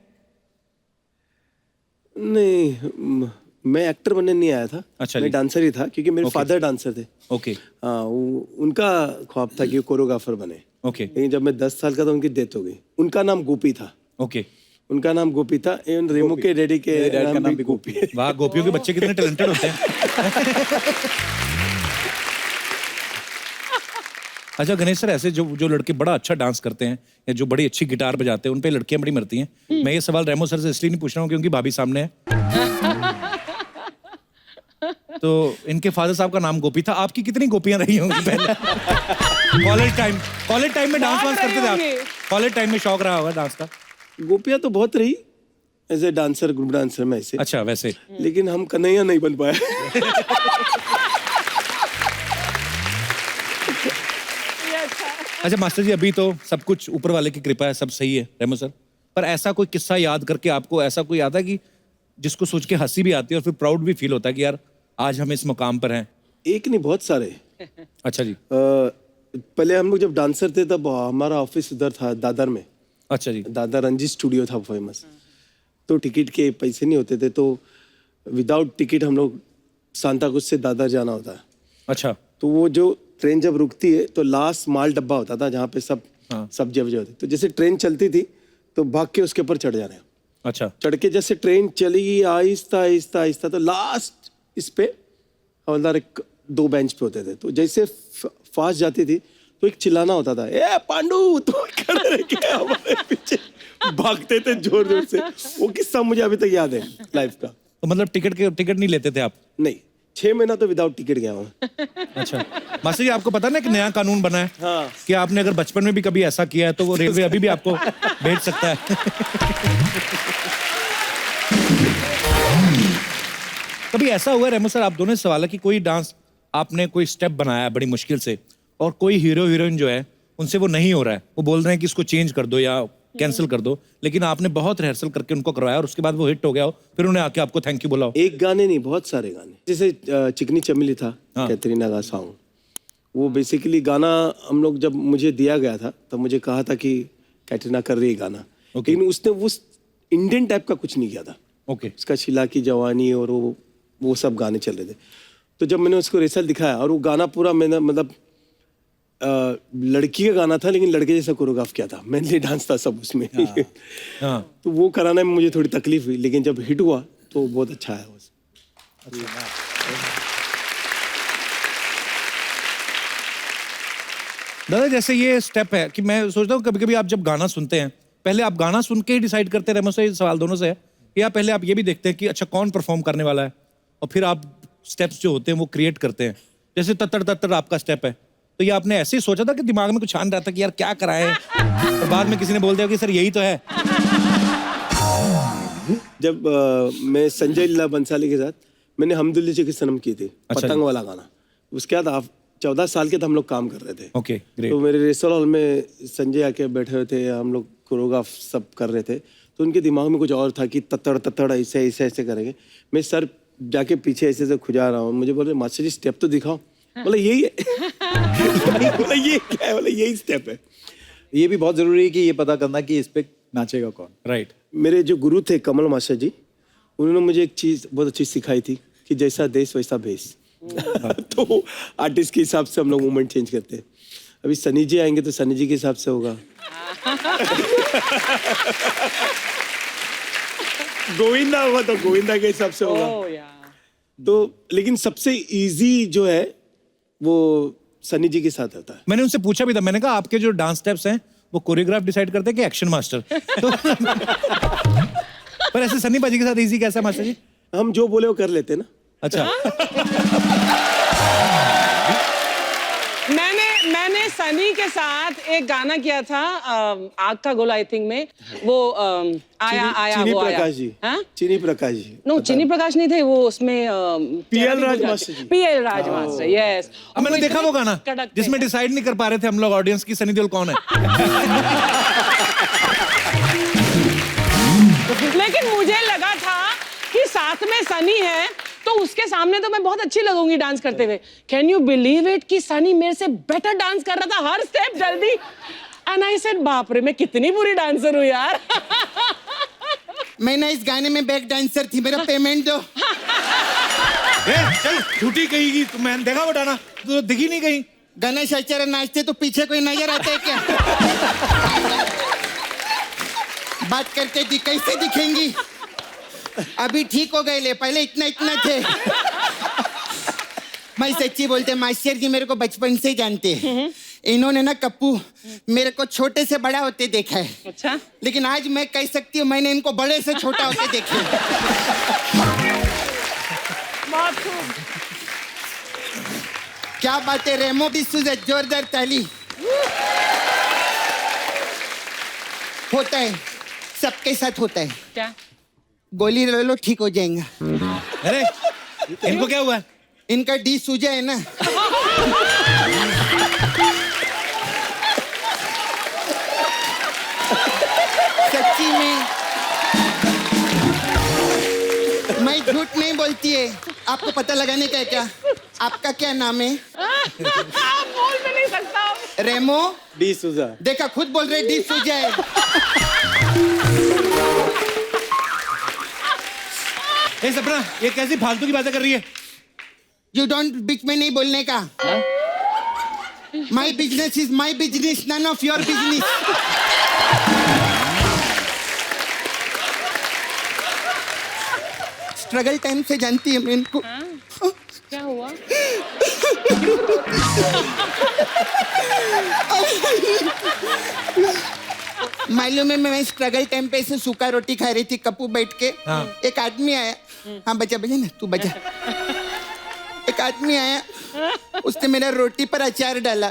नहीं, मैं एक्टर बनने नहीं आया था। अच्छा, मैं डांसर ही था, क्योंकि मेरे फादर डांसर थे। ओके। हाँ, उनका ख्वाब था कि वो कोरियोग्राफर बने। ओके। लेकिन जब मैं 10 साल का था उनकी डेथ हो गई। उनका नाम गोपी था। ओके। उनका नाम गोपी था, एवं रेमो के डैडी के नाम भी गोपी है। वाह, गोपियों के बच्चे कितने टैलेंटेड होते हैं। अच्छा गणेश सर, ऐसे जो लड़के बड़ा अच्छा डांस करते हैं या जो बड़ी अच्छी गिटार बजाते हैं उन पे लड़कियां बड़ी मरती हैं। मैं ये सवाल रेमो सर से इसलिए नहीं पूछ रहा हूँ क्योंकि भाभी सामने है। तो इनके फादर साहब का नाम गोपी था। आपकी कितनी गोपियां रही होंगी पहले? कॉलेज टाइम में डांस वांस करते थे आप? कॉलेज टाइम में शौक रहा होगा डांस का? गोपियां तो बहुत रही as a dancer, group dancer में ऐसे। अच्छा, वैसे। लेकिन हम कन्हैया नहीं बन पाए। अच्छा मास्टर जी, अभी तो सब कुछ ऊपर वाले की कृपा है, सब सही है रेमो सर, पर ऐसा कोई किस्सा याद करके आपको ऐसा कोई आता है कि जिसको सोच के हंसी भी आती है और फिर प्राउड भी फील होता है कि यार आज हम इस मुकाम पर हैं? एक नहीं, बहुत सारे। अच्छा जी। पहले हम लोग जब डांसर थे तब हमारा ऑफिस उधर था दादर में। अच्छा जी। दादर रंजीत स्टूडियो था फेमस। तो टिकट के पैसे नहीं होते थे, तो विदाउट टिकट हम लोग सांताक्रूज से दादर जाना होता है। अच्छा। तो वो जो ट्रेन जब रुकती है तो लास्ट माल डब्बा होता था जहाँ पे सब सब्जी वब्जी होती, तो जैसे ट्रेन चलती थी तो भाग के उसके ऊपर चढ़ जाना। अच्छा। चढ़ के जैसे ट्रेन चली आहिस्ता आहिस्ता आहिस्ता, तो लास्ट इस पे हवलदार 2 बेंच पे होते थे, तो जैसे फास्ट जाती थी तो एक चिल्लाना होता था, ए पांडू तो खड़े रह के हमारे पीछे भागते थे जोर जोर से। वो किस्सा मुझे अभी तक याद है लाइफ का। तो मतलब टिकट नहीं लेते थे आप? नहीं, 6 महीना तो विदाउट टिकट गया हूँ। अच्छा मास्टर जी, आपको पता ना कि नया कानून बना है हाँ। कि आपने अगर बचपन में भी कभी ऐसा किया है तो वो रेलवे अभी भी आपको भेज सकता है। कभी ऐसा हुआ रेमो सर, आप दोनों से सवाल है कि कोई डांस आपने कोई स्टेप बनाया बड़ी मुश्किल से और कोई हीरो हीरोइन जो है उनसे वो नहीं हो रहा है, वो बोल रहे हैं कि इसको चेंज कर दो या कैंसिल कर दो, लेकिन आपने बहुत रिहर्सल करके उनको करवाया और उसके बाद वो हिट हो गया हो, फिर उन्हें आके आपको थैंक यू बोला हो? एक गाने नहीं, बहुत सारे गाने। जैसे चिकनी चमेली था, कैटरीना का सॉन्ग। वो बेसिकली गाना हम लोग जब मुझे दिया गया था तब मुझे कहा था कि कैटरीना कर रही है गाना, लेकिन उसने उस इंडियन टाइप का कुछ नहीं किया था। ओके। उसका शिला की जवानी और वो सब गाने चल रहे थे। तो जब मैंने उसको रिहर्सल दिखाया और वो गाना पूरा मैंने मतलब लड़की का गाना था लेकिन लड़के जैसा कोरियोग्राफ किया था, मेनली डांस था सब उसमें। तो वो कराने में मुझे थोड़ी तकलीफ हुई, लेकिन जब हिट हुआ तो बहुत अच्छा है। दादा जैसे ये स्टेप है कि मैं सोचता हूँ कभी कभी आप जब गाना सुनते हैं, पहले आप गाना सुन के ही डिसाइड करते हैं? रेमो से सवाल दोनों से है, या पहले आप ये भी देखते हैं कि अच्छा कौन परफॉर्म करने वाला है और फिर आप स्टेप्स जो होते हैं वो क्रिएट करते हैं? जैसे तत्तर तत्तर आपका स्टेप है, तो ये आपने ऐसे ही सोचा था कि दिमाग में कुछ आन रहा था कि यार क्या कराएं, और बाद में किसी ने बोल दिया कि सर यही तो है? जब मैं संजय लीला बंसाली के साथ मैंने हमदुल्ली की सनम की थी, पतंग वाला गाना। उसके बाद आप 14 साल के तो हम लोग काम कर रहे थे। Okay, great. तो मेरे रिहर्सल हॉल में संजय आके बैठे हुए थे, हम लोग कोरियोग्राफ सब कर रहे थे तो उनके दिमाग में कुछ और था कि तत्तड़ तत्तड़ ऐसे ऐसे ऐसे करेंगे। मैं सर जाके पीछे ऐसे ऐसे खुजा रहा हूँ, मुझे बोले मास्टर जी स्टेप तो दिखाओ। बोला यही है। बोला ये क्या है? बोला यही स्टेप है। ये भी बहुत जरूरी है कि ये पता करना कि इस पे नाचेगा कौन। राइट। मेरे जो गुरु थे कमल मास्टर जी, उन्होंने मुझे एक चीज बहुत अच्छी सिखाई थी कि जैसा देश वैसा भेष। तो आर्टिस्ट के हिसाब से हम लोग मूवमेंट चेंज करते हैं। अभी सनी जी आएंगे तो सनी जी के हिसाब से होगा। गोविंदा हुआ तो गोविंदा के हिसाब से होगा। तो लेकिन सबसे इजी जो है वो सनी जी के साथ होता है। मैंने उनसे पूछा भी था, मैंने कहा आपके जो डांस स्टेप्स हैं वो कोरियोग्राफ डिसाइड करते हैं कि एक्शन मास्टर? तो पर ऐसे सन्नी बाजी के साथ इजी कैसा मास्टर जी? हम जो बोले वो कर लेते हैं ना। अच्छा। मैंने सनी के साथ एक गाना किया था आग का गोला आई थिंक में, वो आया आया चीनी वो आया। प्रकाश जी। हाँ? चीनी प्रकाश जी। नो चीनी प्रकाश नहीं थे वो, उसमें पीएल राज मास्टर जी। पीएल राज मास्टर, यस। अब मैंने देखा वो गाना जिसमें डिसाइड नहीं कर पा रहे थे हम लोग ऑडियंस की सनी देओल कौन है। लेकिन मुझे लगा था कि साथ में सनी है तो उसके सामने तो मैं बहुत अच्छी लगूंगी डांस करते हुए। कैन यू बिलीव इट कि सनी मेरे से बेटर डांस कर रहा था, हर स्टेप जल्दी। एंड आई सेड बाप रे मैं कितनी बुरी डांसर हूँ यार। मैं ना इस गाने में बैक डांसर थी, मेरा पेमेंट दो। चल झूठी कहेगी तू, मैंने देखा वो गाना तो दिखी नहीं कहीं। गणेश आचार्य नाचते तो पीछे कोई नजर आता है क्या? बात करते कैसे दिखेंगी? अभी ठीक हो गए ले, पहले इतना इतना थे। मैं सच्ची बोलते मास्टर जी मेरे को बचपन से जानते हैं। इन्होंने ना कप्पू मेरे को छोटे से बड़ा होते देखा है। अच्छा। लेकिन आज मैं कह सकती हूँ मैंने इनको बड़े से छोटा होते देखे। बहुत खूब। क्या बात है रेमो डिसूजा, जोरदार ताली। होता है, सबके साथ होता है। क्या? गोली ले लो ठीक हो जाएगा। अरे इनको क्या हुआ? इनका डी सूजा है ना। सच्ची में मैं झूठ नहीं बोलती है। आपको पता लगाने का है क्या? आपका क्या नाम है? आप बोल भी नहीं सकता। रेमो डी सूजा। देखा खुद बोल रहे डी सूजा है। ए सपना ये कैसी फालतू की बातें कर रही है? यू डोंट बीच में नहीं बोलने का। My business is my business, none of your business. Struggle time से जानती है मैं इनको। क्या हुआ? मालूम है मैं स्ट्रगल टाइम पे ऐसे सूखा रोटी खा रही थी, कप्पू बैठ के। एक आदमी आया। हाँ बजा बजा ना, तू बजा। एक आदमी आया, उसने मेरा रोटी पर अचार डाला।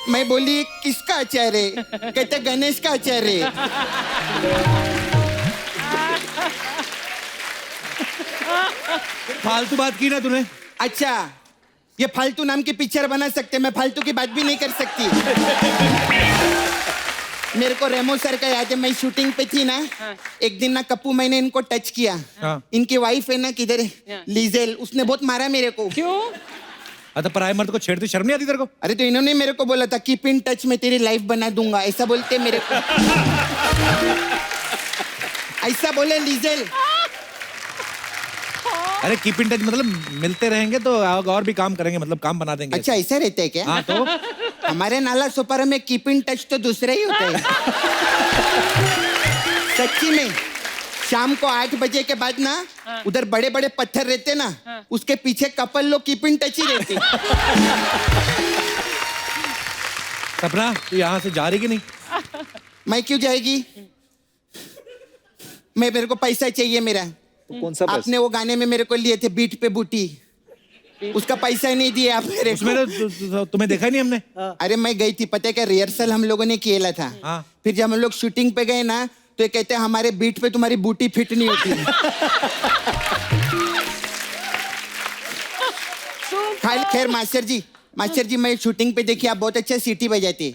मैं बोली किसका अचार है? कहते गणेश का अचार है। फालतू बात की ना तूने। अच्छा ये फालतू नाम की पिक्चर बना सकते, मैं फालतू की बात भी नहीं कर सकती। मेरे को रेमो सर का याद है, मैं शूटिंग पे थी ना। एक दिन ना कप्पू मैंने इनको टच किया। इनकी वाइफ है ना किधर है, लीजेल, उसने बहुत मारा मेरे को। क्यों? अच्छा पराये मर्द को छेड़ते शर्म नहीं आती तेरे को? अरे तो इन्होंने मेरे को बोला था कीप इन टच में तेरी लाइफ बना दूंगा, ऐसा बोलते मेरे को। ऐसा बोले लीजेल। अरे कीप इन टच मतलब मिलते रहेंगे तो और भी काम करेंगे, मतलब काम बना देंगे। अच्छा ऐसा रहता है क्या? हाँ तो हमारे नाला सोपारा में कीप इन टच तो दूसरा ही होता है। सच्ची में शाम को 8 बजे के बाद ना उधर बड़े बड़े पत्थर रहते ना, उसके पीछे कपल लोग कीप इन टच ही रहते। सपना तू यहाँ से जा रही कि नहीं? मैं क्यों जाएगी? मेरे को पैसा चाहिए मेरा। तो कौन सा आपने वो गाने में मेरे को लिए थे बीट पे बूटी, उसका पैसा ही नहीं दिया आप मेरे को। उसमें तो तुम्हें देखा ही नहीं हमने। अरे मैं गई थी, पता है क्या, रिहर्सल हम लोगों ने किया था। फिर जब हम लोग शूटिंग पे गए ना तो ये कहते हैं हमारे बीट पे तुम्हारी बूटी फिट नहीं होती। खैर मास्टर जी मैं शूटिंग पे देखी आप बहुत अच्छा सीटी बजाते।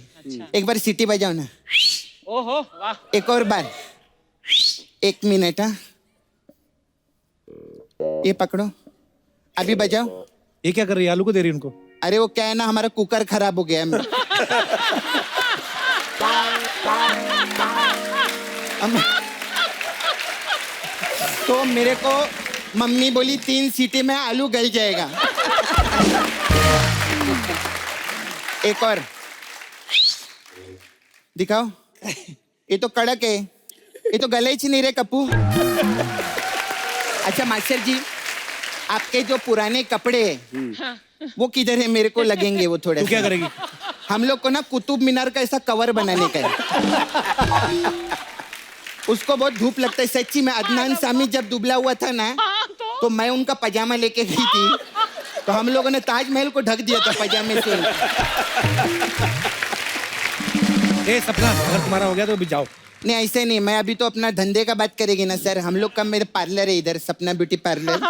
एक बार सीटी बजाओ ना। ओहो वाह। एक और बार, 1 मिनट। हाँ, ये पकड़ो, अभी बजाओ। ये क्या कर रही है? आलू को दे रही है उनको? अरे वो क्या है ना, हमारा कुकर खराब हो गया है। तो मेरे को मम्मी बोली 3 सीटी में आलू गल जाएगा। एक और दिखाओ। ये तो कड़क है, ये तो गले ही नहीं रहे कप्पू। अच्छा मास्टर जी, आपके जो पुराने कपड़े हैं वो किधर है? मेरे को लगेंगे वो थोड़े। तू क्या करेगी? हम लोग को ना कुतुब मीनार का ऐसा कवर बनाने का है। उसको बहुत धूप लगता है सच्ची में। अदनान सामी जब दुबला हुआ था ना, तो मैं उनका पजामा लेके गई थी, तो हम लोगों ने ताजमहल को ढक दिया था पजामे से। ए सपना, अगर तुम्हारा हो गया तो अभी जाओ। नहीं ऐसे नहीं, मैं अभी तो अपना धंधे का बात करेगी ना सर। हम लोग का मेरे पार्लर है इधर, सपना ब्यूटी पार्लर।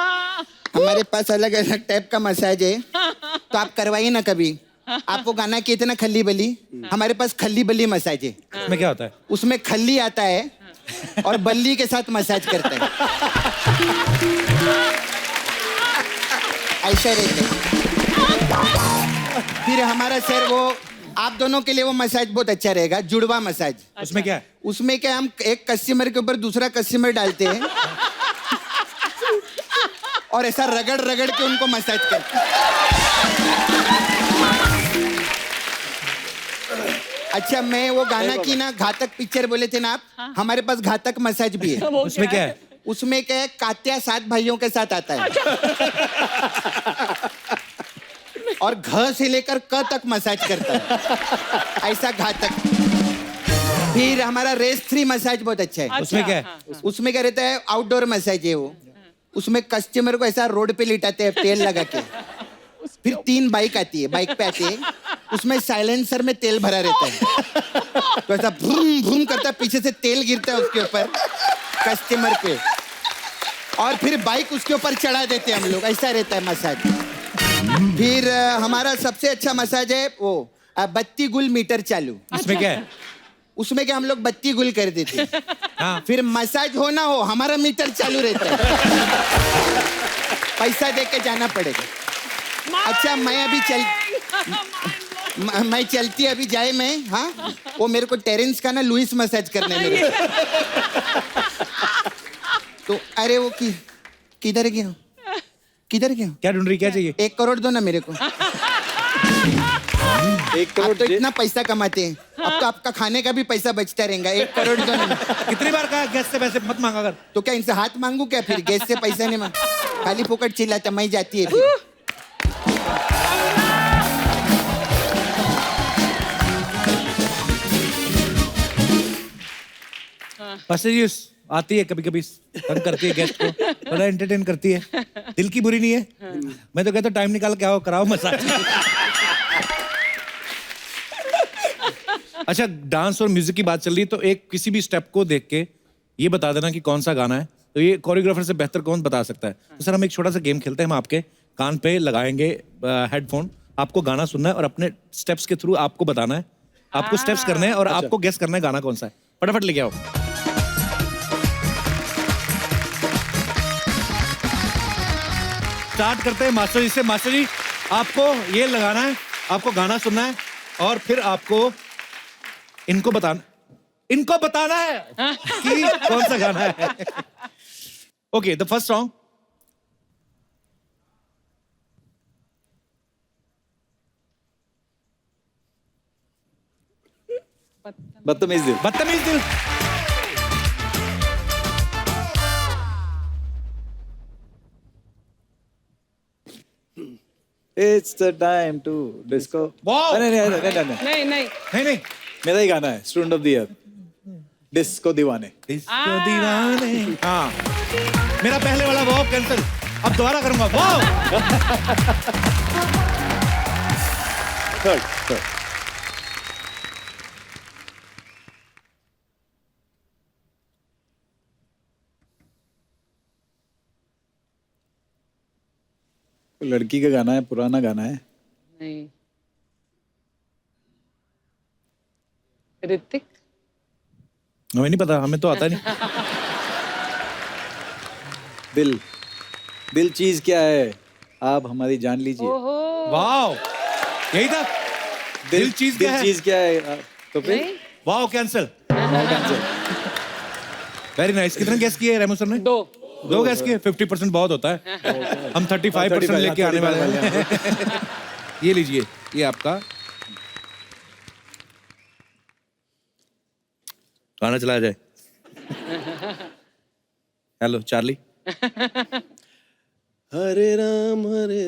हमारे पास अलग अलग टाइप का मसाज है, तो आप करवाइए ना कभी। आपको गाना किए थे ना खल्ली बली, हमारे पास खल्ली बली मसाज है। उसमें क्या होता है? उसमें खल्ली आता है और बल्ली के साथ मसाज करता है, ऐसा रहता है। फिर हमारा सर वो आप दोनों के लिए वो मसाज बहुत अच्छा रहेगा, जुड़वा मसाज। उसमें क्या है? उसमें क्या, हम एक कस्टमर के ऊपर दूसरा कस्टमर डालते हैं और ऐसा रगड़ रगड़ के उनको मसाज करते हैं। अच्छा मैं वो गाना की ना, घातक पिक्चर बोले थे ना आप, हमारे पास घातक मसाज भी है। उसमें क्या है? उसमें क्या है, कात्या 7 भाइयों के साथ आता है और घ से लेकर क तक मसाज करता है, ऐसा घातक। फिर हमारा रेस 3 मसाज बहुत अच्छा है। उसमें क्या है? उसमें क्या रहता है, आउटडोर मसाज है वो। उसमें कस्टमर को ऐसा रोड पे लिटाते हैं तेल लगा के। फिर 3 बाइक आती है, बाइक पे आती है, उसमें साइलेंसर में तेल भरा रहता है, तो ऐसा भूम भूम करता है, पीछे से तेल गिरता है उसके ऊपर कस्टमर पे, और फिर बाइक उसके ऊपर चढ़ा देते हैं हम लोग, ऐसा रहता है मसाज। फिर हमारा सबसे अच्छा मसाज है वो बत्ती गुल मीटर चालू। उसमें क्या है? उसमें क्या, हम लोग बत्ती गुल कर देते हैं। हाँ। फिर मसाज हो ना हो, हमारा मीटर चालू रहता है, पैसा दे के जाना पड़ेगा। अच्छा मैं अभी मैं चलती अभी जाए मैं। हाँ, वो मेरे को टेरेंस का ना लुइस मसाज करने मेरे। तो अरे वो किधर गया, किधर गया? क्या ढूंढ रही, क्या चाहिए? 1 करोड़ दो ना मेरे को। 1 आप करोड़ तो इतना पैसा कमाते हैं, अब तो आपका खाने का भी पैसा बचता रहेगा। 1 करोड़ दो ना। कितनी बार कहा गैस से पैसे मत मांगा कर? तो क्या इनसे हाथ मांगू क्या? फिर गैस से पैसा नहीं मांग, खाली फोकट चिल्लाता मैं जाती है फिर। बस आती है कभी कभी, तंग करती है गेस्ट को, बड़ा एंटरटेन करती है, दिल की बुरी नहीं है। मैं तो कहता हूँ टाइम निकाल के आओ, कराओ मसाज। अच्छा डांस और म्यूजिक की बात चल रही है, तो एक किसी भी स्टेप को देख के ये बता देना कि कौन सा गाना है। तो ये कोरियोग्राफर से बेहतर कौन बता सकता है? तो सर हम एक छोटा सा गेम खेलते हैं, हम आपके कान पे लगाएंगे हेडफोन, आपको गाना सुनना है और अपने स्टेप्स के थ्रू आपको बताना है, आपको स्टेप्स करने हैं और आपको गेस करना है गाना कौन सा है। फटाफट लेके आओ। स्टार्ट करते हैं मास्टर जी से। मास्टर जी आपको ये लगाना है, आपको गाना सुनना है और फिर आपको इनको बताना है कि कौन सा गाना है। Okay, the first song. बदतमीज दिल। बदतमीज दिल। It's the time to disco. Wow! नहीं नहीं नहीं नहीं मेरा ही गाना है, student of the year, disco दीवाने। डिस्को दीवाने। हाँ, मेरा पहले वाला वो कैंसिल, अब दोबारा करूंगा। वाह, थर्ड। लड़की का गाना है, पुराना गाना है। नहीं ऋतिक। हमें नहीं पता, हमें तो आता नहीं। दिल, दिल चीज क्या है, आप हमारी जान लीजिए। वाओ, यही था। दिल चीज क्या है? दिल चीज क्या है, तो फिर wow, cancel. Cancel. Very nice. कितने गेस किए रेमो सर ने? 2 गेस किए। 50% बहुत होता है। हम 35% लेके आने वाले हैं। ये लीजिए, ये आपका गाना चलाया जाए। Hello Charlie. हरे राम हरे।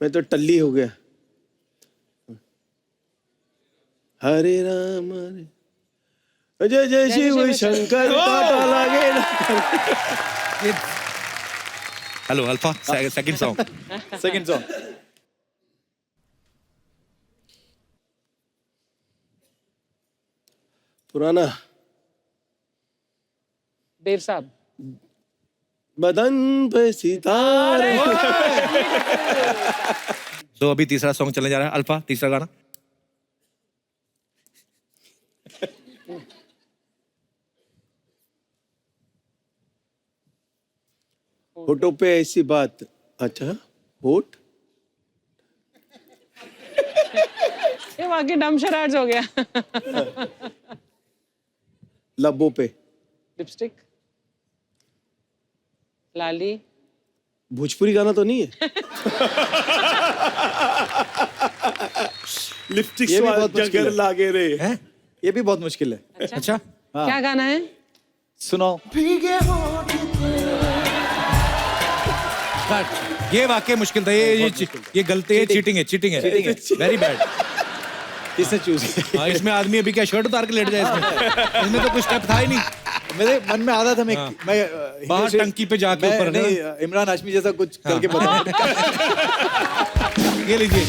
मैं तो टल्ली हो गया। हरे राम हरे, जय जय शिव शंकर, टाटा लागे ना। Hello alpha, second song. Second song. पुराना देव साहब। बदन पे सितारे। तो अभी तीसरा सॉन्ग चलने जा रहा है। अल्फा, तीसरा गाना। होठों पे ऐसी बात, अच्छा होठ, ये वाकई डम शराड्स हो गया। लबों पे लिपस्टिक, लाली। भोजपुरी गाना तो नहीं है? लिपस्टिक ये भी बहुत मुश्किल जगर है। लागे रे। हैं? ये भी बहुत मुश्किल है। अच्छा, क्या गाना है? सुनाओ। ये वाकई मुश्किल था। ये गलती है, चीटिंग है, चीटिंग है, वेरी बैड। किसने चूज किया? हाँ, इसमें आदमी अभी क्या शर्ट उतार के लेट जाए इसमें? इसमें तो कुछ स्टेप था ही नहीं। मेरे मन में आधा था मैं बाहर टंकी पे जाके ऊपर नहीं, इमरान हाशमी जैसा कुछ करके बताऊं। ये लीजिए,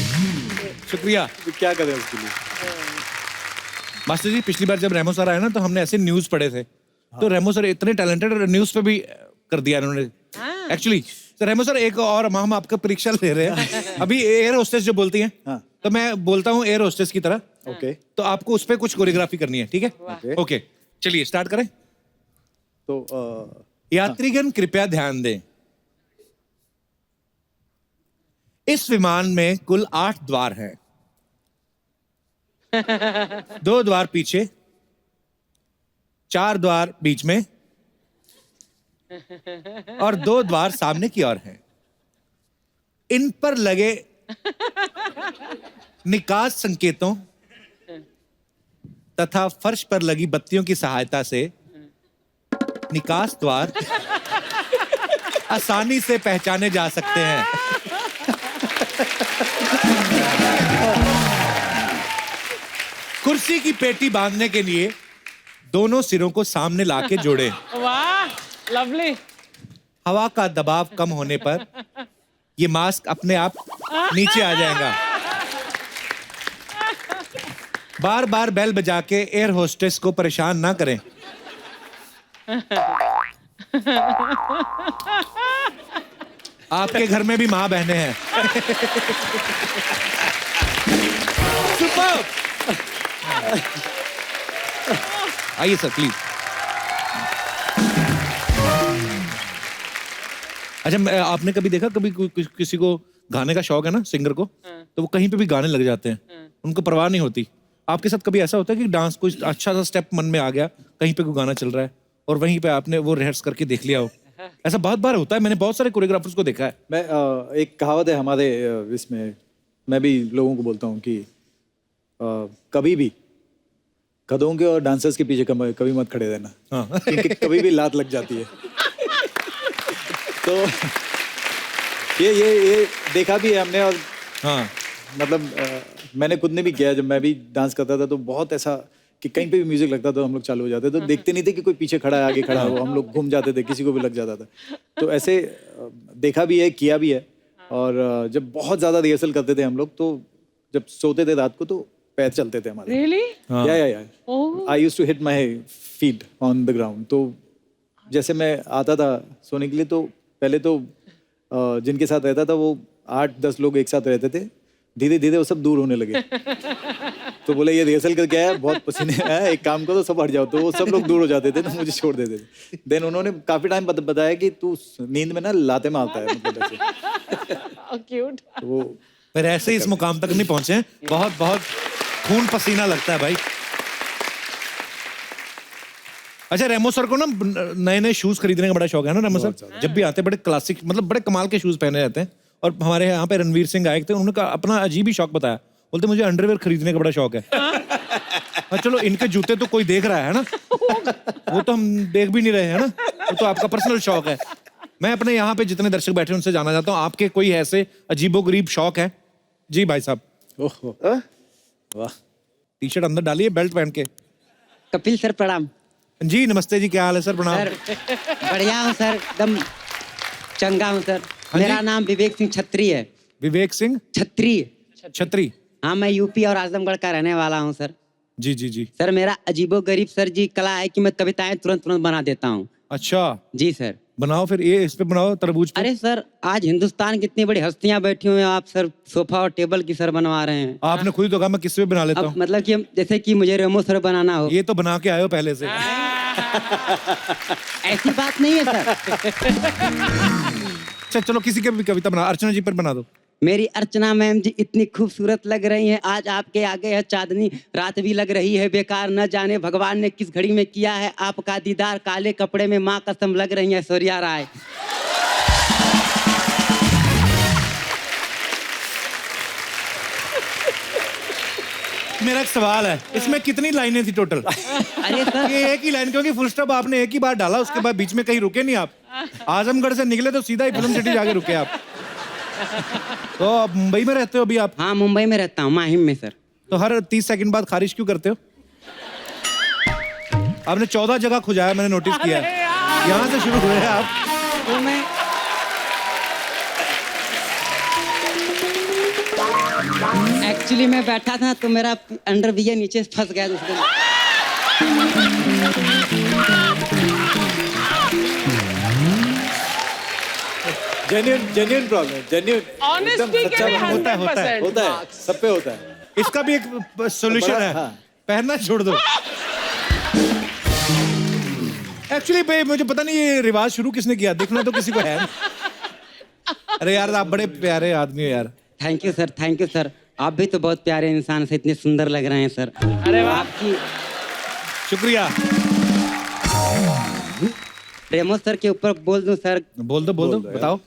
शुक्रिया। तो क्या करें उसके लिए? मास्टर जी, पिछली बार जब रेमो सर आए ना तो हमने ऐसे न्यूज पढ़े थे। तो रेमो सर इतने टैलेंटेड, न्यूज पे भी कर दिया इन्होंने। एक्चुअली तो रेमो सर, एक और हम आपका परीक्षा ले रहे हैं। अभी एयर होस्टेस जो बोलती हैं, तो मैं बोलता हूँ एयर होस्टेस की तरह। ओके। तो आपको उस पे कुछ कोरियोग्राफी करनी है, ठीक है? ओके, चलिए स्टार्ट करें। तो यात्रीगण कृपया ध्यान दें। इस विमान में कुल 8 द्वार हैं। 2 द्वार पीछे, 4 द्वार बीच में और 2 द्वार सामने की ओर हैं। इन पर लगे निकास संकेतों तथा फर्श पर लगी बत्तियों की सहायता से निकास द्वार आसानी से पहचाने जा सकते हैं। कुर्सी की पेटी बांधने के लिए दोनों सिरों को सामने लाके जोड़ें। वाह, लवली। हवा का दबाव कम होने पर ये मास्क अपने आप नीचे आ जाएगा। बार बार बेल बजा के एयर होस्टेस को परेशान ना करें। आपके घर में भी माँ बहनें हैं। सुपर। आइए सर प्लीज। अच्छा, आपने कभी देखा, कभी किसी को गाने का शौक है ना, सिंगर को, तो वो कहीं पे भी गाने लग जाते हैं, उनको परवाह नहीं होती। आपके साथ कभी ऐसा होता है कि डांस कोई अच्छा सा स्टेप मन में आ गया, कहीं पे कोई गाना चल रहा है और वहीं पे आपने वो रिहर्स करके देख लिया हो? ऐसा बहुत बार होता है, मैंने बहुत सारे कोरियोग्राफर्स को देखा है। मैं एक कहावत है हमारे इसमें, मैं भी लोगों को बोलता हूँ कि कभी भी गधों के और डांसर्स के पीछे कभी मत खड़े रहना। हाँ। क्योंकि कभी भी लात लग जाती है। तो ये देखा भी है हमने। और हाँ, मतलब मैंने खुद ने भी किया। जब मैं भी डांस करता था तो बहुत ऐसा कि कहीं पे भी म्यूजिक लगता था हम लोग चालू हो जाते, तो देखते नहीं थे कि कोई पीछे खड़ा है, आगे खड़ा है, हम लोग घूम जाते थे, किसी को भी लग जाता था। तो ऐसे देखा भी है, किया भी है। और जब बहुत ज्यादा रिहर्सल करते थे हम लोग, तो जब सोते थे रात को तो पैर चलते थे हमारे। Really? या I used to hit my feet on the ground. तो जैसे मैं आता था सोने के लिए, तो पहले तो जिनके साथ रहता था वो 8-10 लोग एक साथ रहते थे। धीरे धीरे वो सब दूर होने लगे। तो बोले ये रिहर्सल कर क्या है, बहुत पसीने है, एक काम करो सब हट जाओ। तो वो सब लोग दूर हो जाते थे, तो मुझे छोड़ देते थे। देन उन्होंने काफी टाइम बताया कि तू नींद में ना लाते मारता है, मतलब ऐसे। क्यूट। तो वो पर ऐसे इस मुकाम तक नहीं पहुंचे, बहुत बहुत खून पसीना लगता है भाई। अच्छा, रेमो सर को ना नए नए शूज खरीदने का बड़ा शौक है ना रेमो सर। जब भी आते बड़े क्लासिक, मतलब बड़े कमाल के शूज पहने रहते हैं। और हमारे यहाँ पे रणवीर सिंह आए थे, उन्होंने अपना अजीब ही शौक बताया। बोलते मुझे अंडरवेयर खरीदने का बड़ा शौक है। और चलो इनके जूते तो कोई देख रहा है ना, वो तो हम देख भी नहीं रहे हैं ना, वो तो आपका पर्सनल शौक है। मैं अपने यहाँ पे जितने दर्शक बैठे उनसे जानना चाहता हूँ, आपके कोई ऐसे अजीबोगरीब शौक है? जी भाई साहब। ओहो वाह, टी शर्ट अंदर डालिए, बेल्ट पहन के। कपिल सर प्रणाम। जी नमस्ते जी, क्या हाल है सर? प्रणाम सर बढ़िया हूँ सर, एकदम चंगा हूँ सर। मेरा नाम विवेक सिंह छत्री है। विवेक सिंह छत्री। छत्री? हाँ, मैं यूपी और आजमगढ़ का रहने वाला हूँ सर। जी जी जी। सर मेरा अजीबो गरीब सर जी कला है कि मैं कविताएं तुरंत तुरंत बना देता हूँ। अच्छा जी सर। बनाओ फिर, ये इस पे बनाओ, तरबूज पे। अरे सर, आज हिंदुस्तान की इतनी बड़ी हस्तियां बैठी हुई हैं, आप सर सोफा और टेबल की सर बनवा रहे हैं। आपने खुद ही तो कहा मैं किस पे बना लेता अब हूँ। मतलब कि जैसे कि मुझे रेमो सर बनाना हो। ये तो बना के आए हो पहले से। ऐसी बात नहीं है सर। अच्छा चलो किसी की भी कविता बना, अर्चना जी पर बना दो। मेरी अर्चना मैम जी इतनी खूबसूरत लग रही हैं, आज आपके आगे है चांदनी रात भी लग रही है बेकार, न जाने भगवान ने किस घड़ी में किया है आपका दीदार, काले कपड़े में माँ कसम लग रही है ऐश्वर्या राय। मेरा एक सवाल है, इसमें कितनी लाइनें थी टोटल? अरे सर, ये एक ही लाइन, क्योंकि फुल स्टॉप आपने एक ही बार डाला, उसके बाद बीच में कहीं रुके नहीं आप। आजमगढ़ से निकले तो सीधा ही फिल्म सिटी जाके रुके आप। तो आप मुंबई में रहते हो अभी आप? हाँ मुंबई में रहता हूँ, माहिम में सर। तो हर 30 सेकंड बाद खारिश क्यों करते हो? आपने 14 जगह खुजाया, मैंने नोटिस किया है। यहाँ से शुरू हुए हैं आप। तो मैं एक्चुअली मैं बैठा था तो मेरा अंडरवियर नीचे फंस गया उसको। Genuine problem, genuine. Honesty के लिए 100%। होता है, सब पे होता है। इसका भी एक सॉल्यूशन है, हाँ। पहनना छोड़ दो। एक्चुअली मुझे पता नहीं ये रिवाज शुरू किसने किया, देखना तो किसी को है। अरे यार आप बड़े प्यारे आदमी हो यार। Thank you sir, thank you sir. आप भी तो बहुत प्यारे इंसान से, इतने सुंदर लग रहे हैं सर। अरे वाह, आपकी शुक्रिया। रेमो सर के ऊपर बोल दूं सर? बोल दो बताओ।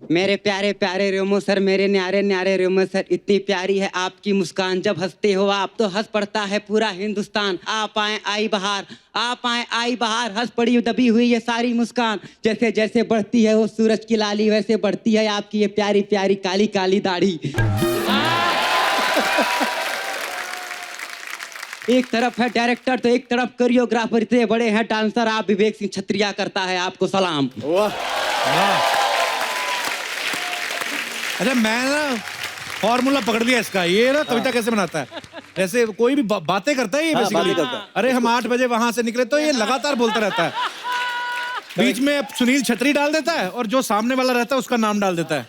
मेरे प्यारे प्यारे रेमो सर, मेरे न्यारे न्यारे रेमो सर, इतनी प्यारी है आपकी मुस्कान, जब हंसते हो आप तो हंस पड़ता है पूरा हिंदुस्तान। आप आए आई बहार, आप आए आई बहार, हंस पड़ी दबी हुई ये सारी मुस्कान। जैसे जैसे बढ़ती है वो सूरज की लाली, वैसे बढ़ती है आपकी ये प्यारी प्यारी काली काली दाढ़ी। एक तरफ है डायरेक्टर तो एक तरफ कोरियोग्राफर, इतने बड़े हैं डांसर आप। विवेक सिंह छत्रिया करता है आपको सलाम। अच्छा मैं ना फॉर्मूला पकड़ लिया इसका, ये ना कविता कैसे बनाता है, जैसे कोई भी बातें करता है ये बेसिकली। अरे हम 8 बजे वहां से निकले तो ये लगातार बोलता रहता है, बीच में सुनील छतरी डाल देता है और जो सामने वाला रहता है उसका नाम डाल देता है।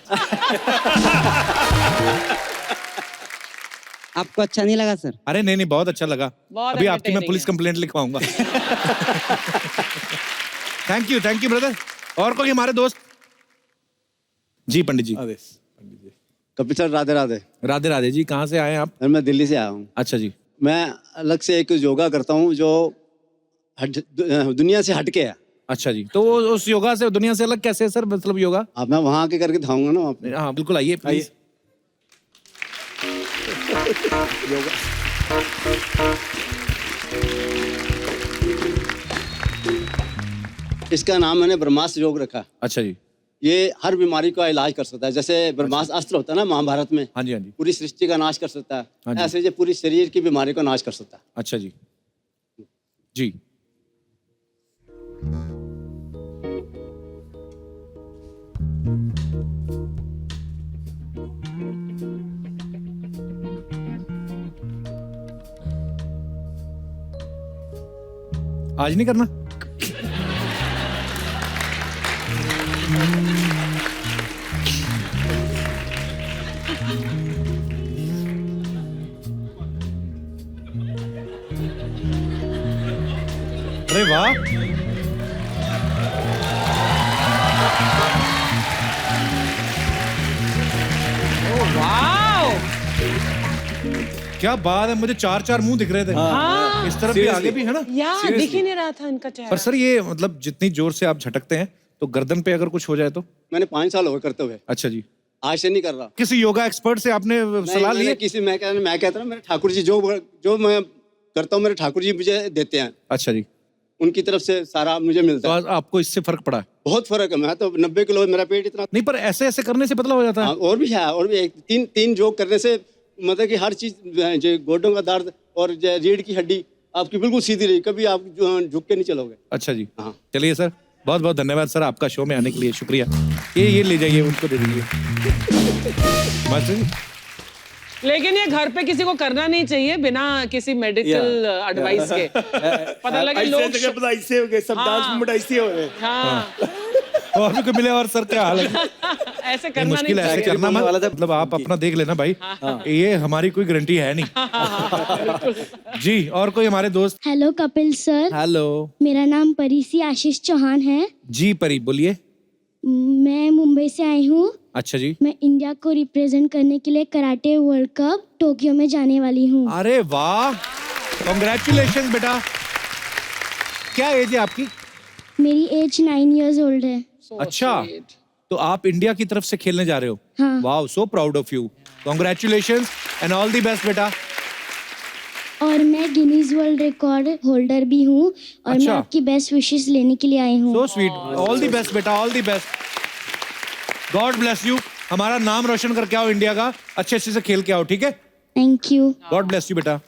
आपको अच्छा नहीं लगा सर? अरे नहीं बहुत अच्छा लगा। बहुत अभी आपकी मैं entertaining पुलिस है। कंप्लेंट लिखवाऊंगा। Thank you brother. और कोई हमारे दोस्त? जी पंडित जी। कपिल सर राधे राधे। राधे राधे जी, कहाँ से आए आप? मैं दिल्ली से आया हूँ। अच्छा जी। मैं अलग से एक योगा करता हूँ जो दुनिया से हटके है। अच्छा जी, तो उस योगा से दुनिया से अलग कैसे है सर, मतलब योगा? अब मैं वहाँ आके करके दिखाऊंगा ना आप। हाँ बिल्कुल, आइए प्लीज। इसका नाम मैंने ब्रह्मास्त्र योग रखा। अच्छा जी। ये हर बीमारी का इलाज कर सकता है, जैसे ब्रह्मास्त्र अस्त्र होता है ना महाभारत में। हाँ जी हाँ जी। पूरी सृष्टि का नाश कर सकता हाँ है, जी। ऐसे ये पूरी शरीर की बीमारी को नाश कर सकता है। अच्छा जी जी। आज नहीं करना? वाह, वाओ, क्या बात है। मुझे 4 मुंह दिख रहे थे। हाँ। इस तरफ भी आगे भी है ना। यार दिख ही नहीं रहा था इनका चेहरा। पर सर ये मतलब जितनी जोर से आप झटकते हैं तो गर्दन पे अगर कुछ हो जाए तो? मैंने 5 साल हो गए करते हुए, अच्छा जी। आज से नहीं कर रहा। किसी योगा एक्सपर्ट से आपने सलाह ली है? किसी मैं कहता हूँ मेरे ठाकुर जी जो मैं करता हूँ मेरे ठाकुर जी मुझे देते हैं। अच्छा जी। उनकी तरफ से सारा मुझे मिलता है। तो आपको इससे फर्क पड़ा है? बहुत फर्क है। मैं तो 90 किलो, मेरा पेट इतना नहीं, पर ऐसे ऐसे करने से पतला हो जाता है। और भी है, और भी तीन योग करने से मतलब कि हर चीज जो गोडों का दर्द और रीढ़ की हड्डी आपकी बिल्कुल सीधी रही, कभी आप झुक के नहीं चलोगे। अच्छा जी। हाँ। चलिए सर, बहुत बहुत धन्यवाद सर आपका शो में आने के लिए, शुक्रिया। ये ले जाइए, उनको दे दीजिए। मास्टर जी, लेकिन ये घर पे किसी को करना नहीं चाहिए बिना किसी मेडिकल एडवाइस के। पता लगे लोग ऐसे हो गए सब, डांस मूवमेंट ऐसे हो रहे। हाँ। और भी कोई मिले और सर क्या हाल है? ऐसे ये करना मुश्किल नहीं है, ऐसे चाहिए। करना मत, मतलब आप अपना देख लेना भाई। ये हमारी कोई गारंटी है नहीं। जी, और कोई हमारे दोस्त? Hello Kapil sir. हेलो। मेरा नाम परीसी आशीष चौहान है। जी परी, बोलिए। मैं मुंबई से आई हूँ। अच्छा जी। मैं इंडिया को रिप्रेजेंट करने के लिए कराटे वर्ल्ड कप टोक्यो में जाने वाली हूँ। अरे वाह, कांग्रेचुलेशंस बेटा। क्या एज है आपकी? मेरी एज 9 इयर्स ओल्ड है। अच्छा, तो आप इंडिया की तरफ से खेलने जा रहे हो? हाँ। Wow, so proud of you. Congratulations and all the best बेटा। और मैं गिनीज वर्ल्ड रिकॉर्ड होल्डर भी हूँ और अच्छा। मैं आपकी बेस्ट विशेस लेने के लिए आई हूँ। So sweet, all the best बेटा, all the best. God bless you. हमारा नाम रोशन करके आओ इंडिया का, अच्छे से खेल के आओ, ठीक है? Thank you. God bless you बेटा।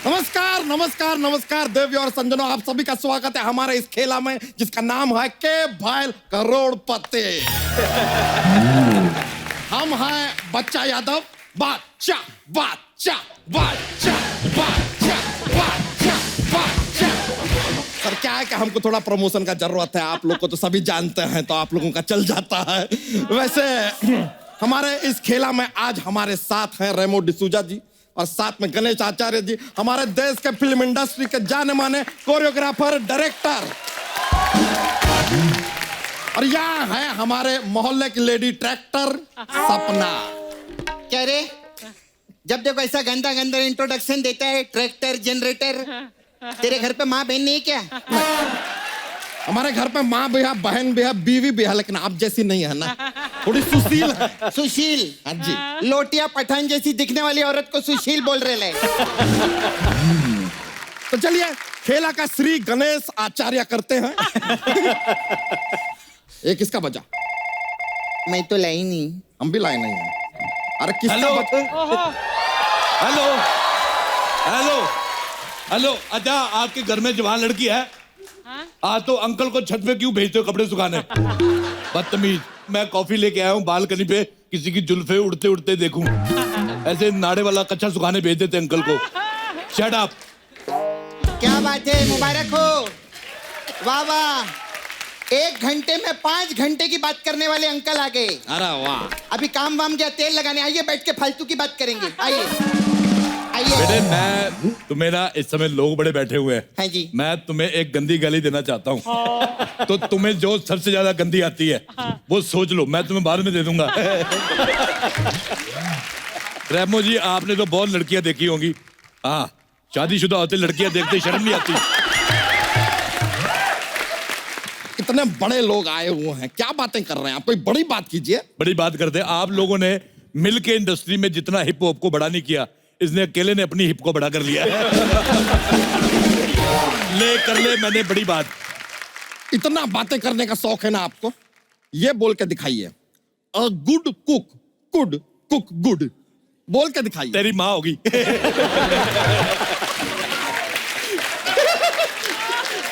नमस्कार नमस्कार नमस्कार देवी और संजनों, आप सभी का स्वागत है हमारे इस खेला में जिसका नाम है के भाईल करोड़पति। हम हैं बच्चा यादव। बादशा बादशा बादशा बादशा बादशा बादशा। सर क्या है कि हमको थोड़ा प्रमोशन का जरूरत है, आप लोग को तो सभी जानते हैं, तो आप लोगों का चल जाता है। वैसे हमारे इस खेला में आज हमारे साथ हैं रेमो डिसूजा जी और साथ में गणेश आचार्य जी, हमारे देश के फिल्म इंडस्ट्री के जाने माने कोरियोग्राफर, डायरेक्टर। और यहाँ है हमारे मोहल्ले की लेडी ट्रैक्टर सपना। क्या रे, जब देखो ऐसा गंदा गंदा इंट्रोडक्शन देता है, ट्रैक्टर, जनरेटर। तेरे घर पे माँ बहन नहीं है क्या? हमारे घर पे माँ भी है, बहन भी है, बीवी भी है, लेकिन आप जैसी नहीं है ना, थोड़ी सुशील है। सुशील? हाँ जी। लोटिया पठान जैसी दिखने वाली औरत को सुशील बोल रहे ले। तो चलिए खेला का श्री गणेश आचार्य करते हैं। ये किसका बजा? मैं तो लाई नहीं। हम भी लाए नहीं है। अरे किसका हेलो। बजा? Hello hello hello. अच्छा, आपके घर में जवान लड़की है? आज तो अंकल को छत पे क्यों भेजते हो कपड़े सुखाने? बदतमीज। मैं कॉफी लेके आया हूँ, बालकनी पे किसी की जुल्फे उड़ते उड़ते देखूं। ऐसे नाड़े वाला कच्चा सुखाने भेज देते अंकल को। Shut up. क्या बात है, मुबारक हो। वाह वाह, 1 घंटे में 5 घंटे की बात करने वाले अंकल आ गए। अरे वाह। अभी काम वाम गया तेल लगाने, आइए बैठ के फालतू की बात करेंगे। आइए बेटे, आइए। मैं तुम्हें ना, इस समय लोग बड़े बैठे हुए हैं। हाँ जी। मैं तुम्हें एक गंदी गाली देना चाहता हूँ। तो तुम्हें जो सबसे ज्यादा गंदी आती है वो सोच लो, मैं तुम्हें बाद में दे दूंगा। रेमो जी, आपने तो बहुत लड़कियां देखी होंगी। हाँ, शादीशुदा होते लड़कियां देखते शर्म नहीं आती। इतने बड़े लोग आए हुए हैं, क्या बातें कर रहे हैं आप? कोई बड़ी बात कीजिए। बड़ी बात करते हैं। आप लोगों ने मिल के इंडस्ट्री में जितना हिप हॉप को बड़ा नहीं किया, इसने अकेले ने अपनी हिप को बड़ा कर लिया। ले मैंने बड़ी बात। इतना बातें करने का शौक है ना आपको? ये बोल के दिखाइए, a good cook could cook good. बोल के दिखाइए। तेरी माँ होगी।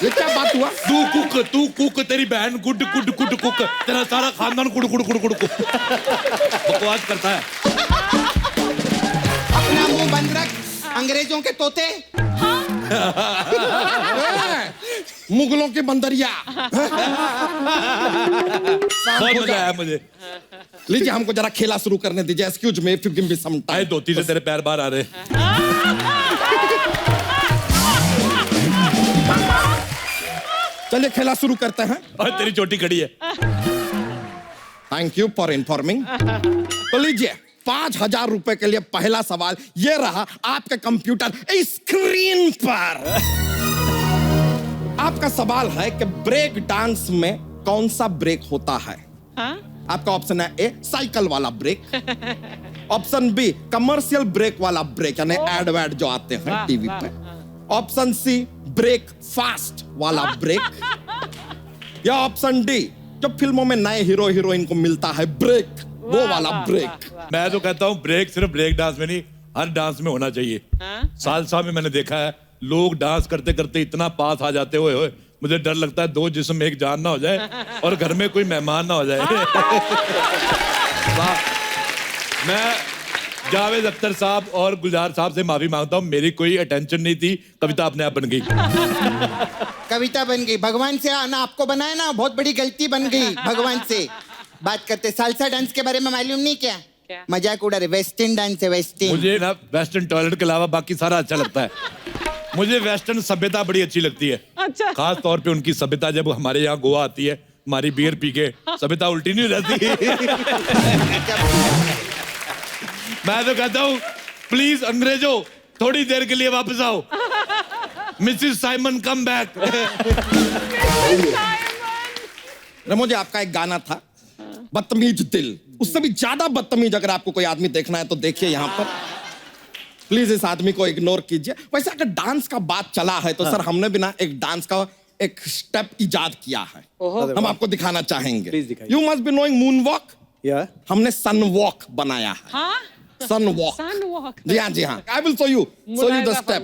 ये क्या बात हुआ? तू कुक, तेरी बहन गुड गुड गुड कुक, तेरा सारा खानदान good good good good cook. बकवास करता है। अपना मुंह बंद रख, अंग्रेजों के तोते। मुगलों की बंदरिया। बहुत मजा आया मुझे। लीजिए हमको जरा खेला शुरू करने दीजिए। Excuse me if you give me some time. धोती से तेरे पैर बाहर आ रहे। चलिए खेला शुरू करते हैं। और तेरी चोटी खड़ी है। Thank you for informing. तो लीजिए 5,000 रुपए के लिए पहला सवाल ये रहा आपके कंप्यूटर स्क्रीन पर। आपका सवाल है कि ब्रेक डांस में कौन सा ब्रेक होता है? आपका ऑप्शन है ए साइकिल वाला break, option B commercial break वाला ब्रेक यानी एड वैड जो आते हैं टीवी पे, ऑप्शन सी ब्रेक फास्ट वाला ब्रेक, या ऑप्शन डी जो फिल्मों में नए हीरो हीरोइन को मिलता है ब्रेक, वो वाला ब्रेक। मैं तो कहता हूँ ब्रेक सिर्फ ब्रेक डांस में नहीं, हर डांस में होना चाहिए। सालसा में मैंने देखा है लोग डांस करते करते इतना पास आ जाते हुए, मुझे डर लगता है 2 जिस्म एक जान ना हो जाए और घर में कोई मेहमान ना हो जाए। मैं जावेद अख्तर साहब और गुलजार साहब से माफी मांगता हूँ, मेरी कोई अटेंशन नहीं थी, कविता अपने आप बन गई। कविता बन गई, भगवान से ना आपको बनाया ना, बहुत बड़ी गलती बन गई भगवान से। बात करते सालसा डांस के बारे में मालूम नहीं क्या? मजाक उड़ा रहे, वेस्टर्न डांस है वेस्टर्न। मुझे ना वेस्टर्न टॉयलेट के अलावा बाकी सारा अच्छा लगता है। मुझे वेस्टर्न सभ्यता बड़ी अच्छी लगती है। अच्छा। खास तौर पे उनकी सभ्यता जब हमारे यहाँ गोवा आती है, हमारी बियर पी के सभ्यता उल्टी नहीं हो जाती। मैं तो कहता हूँ प्लीज अंग्रेजों थोड़ी देर के लिए वापस आओ। Mrs Simon come back. मुझे आपका एक गाना था बदतमीज दिल, उससे भी ज्यादा बदतमीज अगर आपको कोई आदमी देखना है तो देखिए यहाँ पर। प्लीज इस आदमी को इग्नोर कीजिए। वैसे अगर डांस का बात चला है तो सर हमने भी ना एक डांस का एक स्टेप इजाद किया है, हम आपको दिखाना चाहेंगे। You must be knowing moon walk. हमने सन वॉक बनाया है। Sun walk. जी हाँ जी हाँ। I will show you the step.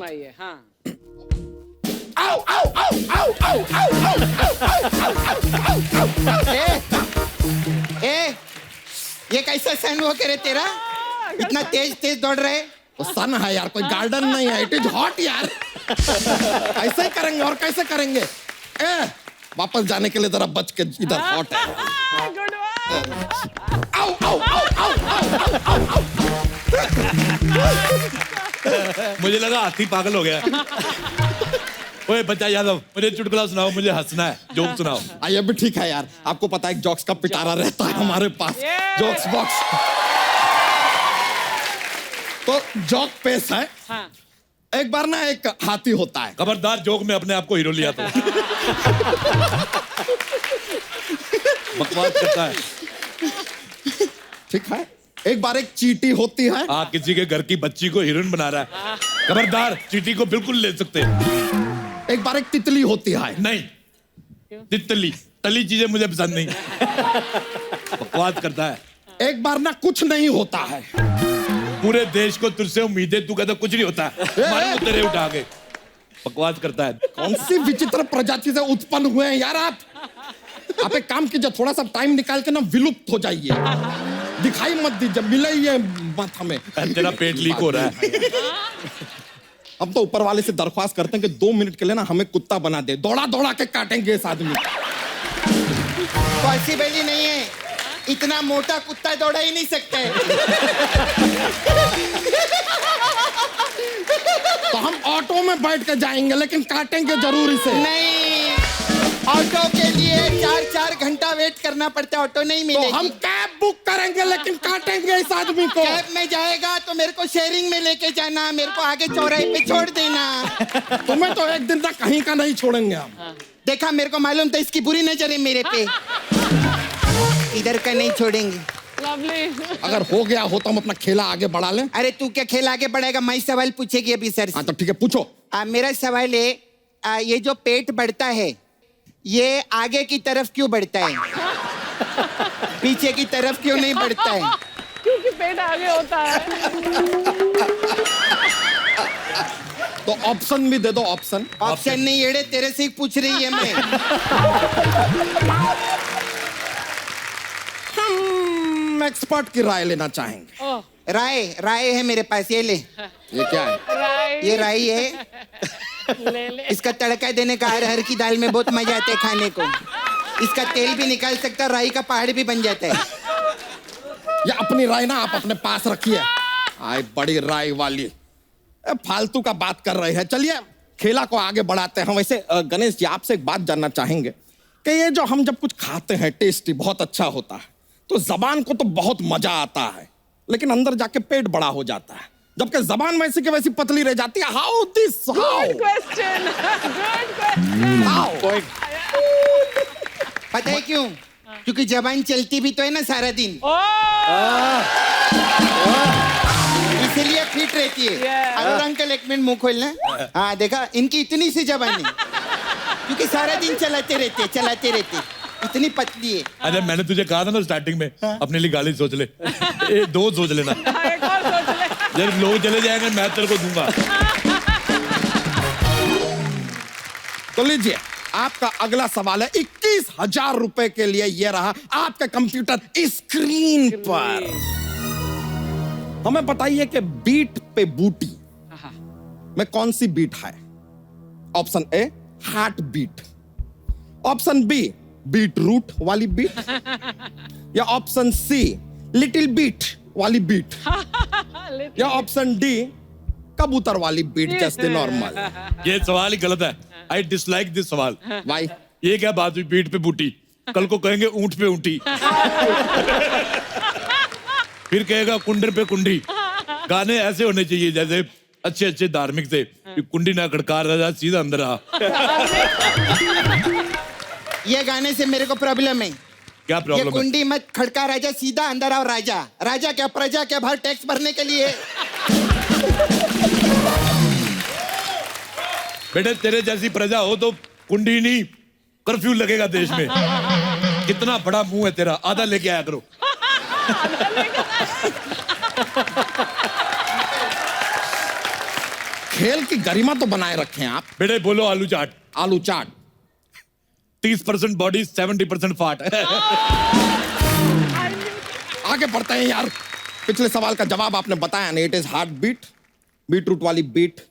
ये कैसा सन वॉक है तेरा? इतना तेज तेज दौड़ रहे? तो सन है यार, कोई गार्डन नहीं है। इट इज हॉट यार। ऐसे ही करेंगे और कैसे करेंगे? वापस जाने के लिए जरा बच के, इधर हॉट है। आओ आओ आओ आओ आओ आओ। मुझे लगा हाथी पागल हो गया। ओए बच्चा यादव, मुझे चुटकुला सुनाओ, मुझे हंसना है, जोक सुनाओ। ये भी ठीक है यार, आपको पता है जोक्स का पिटारा रहता है हमारे पास। Jokes box. तो जोक पेश है। एक बार ना एक हाथी होता है। खबरदार जोक में अपने आप को हीरो लिया तो। बकवास करता है। ठीक है। एक बार एक चींटी होती है। किसी के घर की बच्ची को हीरोइन बना रहा है। खबरदार, चींटी को बिल्कुल ले सकते हैं। एक बार एक तितली होती है। नहीं, तितली तली चीजें मुझे पसंद नहीं। बकवास करता है। एक बार ना कुछ नहीं होता है। पूरे देश को तुझसे उम्मीदें, तू कहता कुछ नहीं होता। मारो तेरे उठा के। बकवास करता है। कौन सी विचित्र प्रजाति से उत्पन्न हुए हैं यार आप? आप एक काम कीजिए, थोड़ा सा टाइम निकाल के ना विलुप्त हो जाइए, दिखाई मत दीजिए, मिले ये मत हमें। तेरा पेट लीक हो रहा है। हम तो ऊपर वाले से दरख्वास्त करते हैं कि 2 मिनट के लिए ना हमें कुत्ता बना दे, दौड़ा दौड़ा के काटेंगे इस आदमी। पॉसिबल ही नहीं है, इतना मोटा कुत्ता दौड़ा ही नहीं सकता है। तो हम ऑटो में बैठ के जाएंगे लेकिन काटेंगे जरूर इसे। नहीं, ऑटो के लिए 4-4 घंटा वेट करना पड़ता है, ऑटो नहीं मिलेगी। तो हम कैब बुक करेंगे लेकिन काटेंगे इस आदमी को। कैब में जाएगा तो मेरे को शेयरिंग में लेके जाना, मेरे को आगे चौराहे पे छोड़ देना। तुम्हें तो एक दिन तक कहीं का नहीं छोड़ेंगे हम। देखा, मेरे को मालूम था इसकी बुरी नजर है मेरे पे। इधर का नहीं छोड़ेंगे। अगर हो गया हो तो हम अपना खेला आगे बढ़ा लें। अरे तू क्या खेला आगे बढ़ाएगा? मैं सवाल पूछेगी अभी सर से। हाँ तो ठीक है, पूछो। मेरा सवाल है, ये जो पेट बढ़ता है ये आगे की तरफ क्यों बढ़ता है, पीछे की तरफ क्यों नहीं बढ़ता है? क्योंकि पेट आगे होता है। तो ऑप्शन भी दे दो। ऑप्शन नहीं एड़े, तेरे से ही पूछ रही है मैं। हम एक्सपर्ट की राय लेना चाहेंगे। राय है मेरे पास, ये ले। ये क्या है? ये राई है। ले ले। इसका तड़का देने का अरहर की दाल में बहुत मजा आता है खाने को। इसका तेल भी निकाल सकता है, राई का पहाड़ भी बन जाता है। ये अपनी राय ना आप अपने पास रखिए। आए बड़ी राय वाली, फालतू का बात कर रहे हैं। चलिए खेला को आगे बढ़ाते हैं। वैसे गणेश जी आपसे एक बात जानना चाहेंगे कि ये जो हम जब कुछ खाते हैं टेस्टी बहुत अच्छा होता है तो जबान को तो बहुत मजा आता है, लेकिन अंदर जाके पेट बड़ा हो जाता है, जबकि जबान वैसी की वैसी पतली रह जाती है। How this how? Good question, good question. How? पता है क्यों? क्योंकि जबान चलती भी तो है ना सारा दिन, इसीलिए फिट रहती है। अरुण अंकल एक मिनट मुंह खोलना। हाँ देखा, इनकी इतनी सी जबान है क्योंकि सारा दिन चलाते रहते, इतनी पतली है। अरे मैंने तुझे कहा था ना स्टार्टिंग में, अपने लिए गाली सोच ले। दो सोच लेना, एक और सोच ले। जब लोग चले जाएंगे मैं तेरे को दूंगा। तो लीजिए आपका अगला सवाल है 21,000 रुपए के लिए। ये रहा आपका कंप्यूटर स्क्रीन पर। हमें बताइए कि बीट पे बूटी में कौन सी बीट है? Option A heart beat, option B beetroot वाली बीट, या ऑप्शन सी लिटिल बीट वाली बीट, या ऑप्शन डी कबूतर वाली बीट जस्ट नॉर्मल। ये सवाल ही गलत है। आई डिसलाइक दिस सवाल। वाई? ये क्या बात हुई बीट पे बूटी? कल को कहेंगे ऊंट पे ऊंटी, फिर कहेगा कुंडर पे कुंडी। गाने ऐसे होने चाहिए जैसे अच्छे अच्छे धार्मिक से, कुंडी ना खड़का रहा सीधा अंदर आ। ये गाने से मेरे को प्रॉब्लम है। क्या ये प्रॉब्लम है? कुंडी मत खड़का राजा, सीधा अंदर आओ राजा। राजा क्या प्रजा क्या भर टैक्स भरने के लिए। बेटे तेरे जैसी प्रजा हो तो कुंडी नहीं कर्फ्यू लगेगा देश में। कितना बड़ा मुंह है तेरा, आधा लेके आया करो। खेल की गरिमा तो बनाए रखे हैं आप। बेटे बोलो आलू चाट। आलू चाट। 30% बॉडी 70% फाट। आगे बढ़ते हैं यार। पिछले सवाल का जवाब आपने बताया नहीं। It is heart beat, beetroot वाली बीट।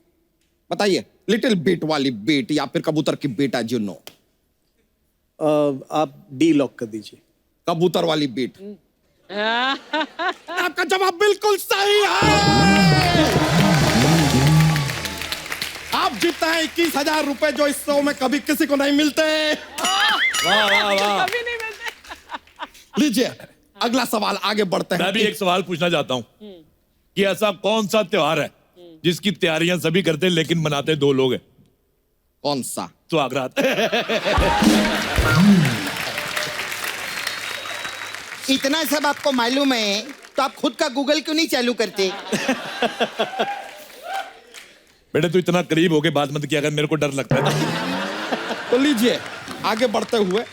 बताइए लिटिल बीट वाली बीट या फिर कबूतर की बीट, एज यू नो। आप डी लॉक कर दीजिए। कबूतर वाली बीट। आपका जवाब बिल्कुल सही है। आप जीतते हैं 21,000 रुपए, जो इस शो में कभी किसी को नहीं मिलते। वाह वाह वाह। कभी नहीं मिलते। लीजिए अगला सवाल, आगे बढ़ते हैं। मैं भी एक सवाल पूछना चाहता हूँ कि ऐसा कौन सा त्योहार है जिसकी तैयारियां सभी करते हैं लेकिन मनाते दो लोग हैं? कौन सा? सुहागरात। इतना सब आपको मालूम है तो आप खुद का गूगल क्यों नहीं चालू करते? बेटे तू इतना करीब होके बात मत किया, अगर मेरे को डर लगता है। तो लीजिए आगे बढ़ते हुए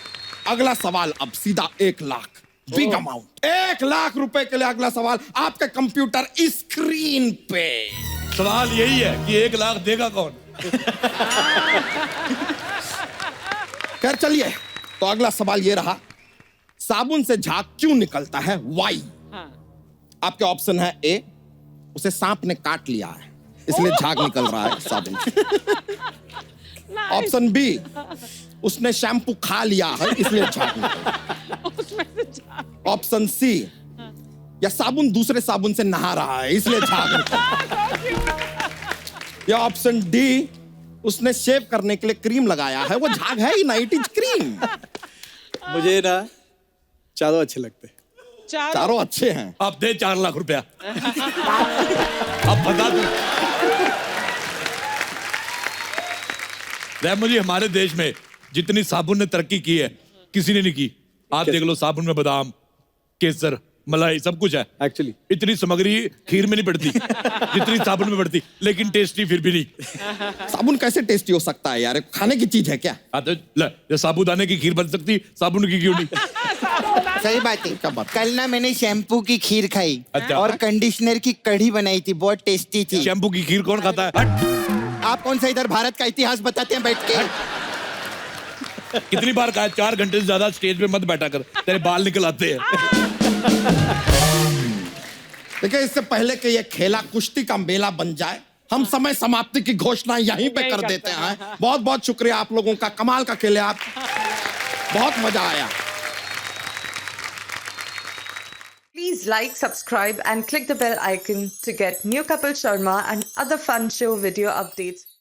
अगला सवाल, अब सीधा 1 लाख, बिग अमाउंट। 1 लाख रुपए के लिए अगला सवाल आपके कंप्यूटर स्क्रीन पे। सवाल यही है कि 1 लाख देगा कौन? खैर चलिए, तो अगला सवाल ये रहा, साबुन से झाग क्यों निकलता है? वाई? आपके ऑप्शन है ए, उसे सांप ने काट लिया है इसलिए झाग निकल रहा है साबुन से। ऑप्शन बी, उसने शैम्पू खा लिया है इसलिए झाग निकल रहा है। ऑप्शन सी, या साबुन दूसरे साबुन से नहा रहा है इसलिए झाग निकल रहा है। या ऑप्शन डी, उसने शेव करने के लिए क्रीम लगाया है, वो झाग है ही ना, इट इज क्रीम। मुझे ना चारों अच्छे लगते हैं। चारों अच्छे हैं। अब दे 4 लाख रुपया। अब बता दू मुझे, हमारे देश में जितनी साबुन ने तरक्की की है किसी ने नहीं की। आप देख लो, साबुन में बादाम, केसर, मलाई सब कुछ है। एक्चुअली इतनी सामग्री खीर में नहीं पड़ती जितनी साबुन में पड़ती, लेकिन टेस्टी फिर भी नहीं। साबुन कैसे टेस्टी हो सकता है यार? खाने की चीज है क्या? तो साबुदाने की खीर बन सकती, साबुन की क्यों नहीं? सही बात है। क्या बात? कल ना मैंने शैम्पू की खीर खाई और कंडीशनर की कढ़ी बनाई थी, बहुत टेस्टी थी। शैम्पू की खीर कौन खाता है? आप कौन सा इधर भारत का इतिहास बताते हैं बैठ के? कितनी बार कहा 4 घंटे से ज्यादा स्टेज पे मत बैठा कर, तेरे बाल निकल आते हैं। देखिए, इससे पहले कि ये खेला कुश्ती का मेला बन जाए, हम समय समाप्ति की घोषणा यहीं पे यही कर करते देते हैं। हैं। बहुत बहुत शुक्रिया आप लोगों का, कमाल का खेले आप, बहुत मजा आया। Please like, subscribe and click the bell icon to get new Kapil Sharma and other fun show video updates.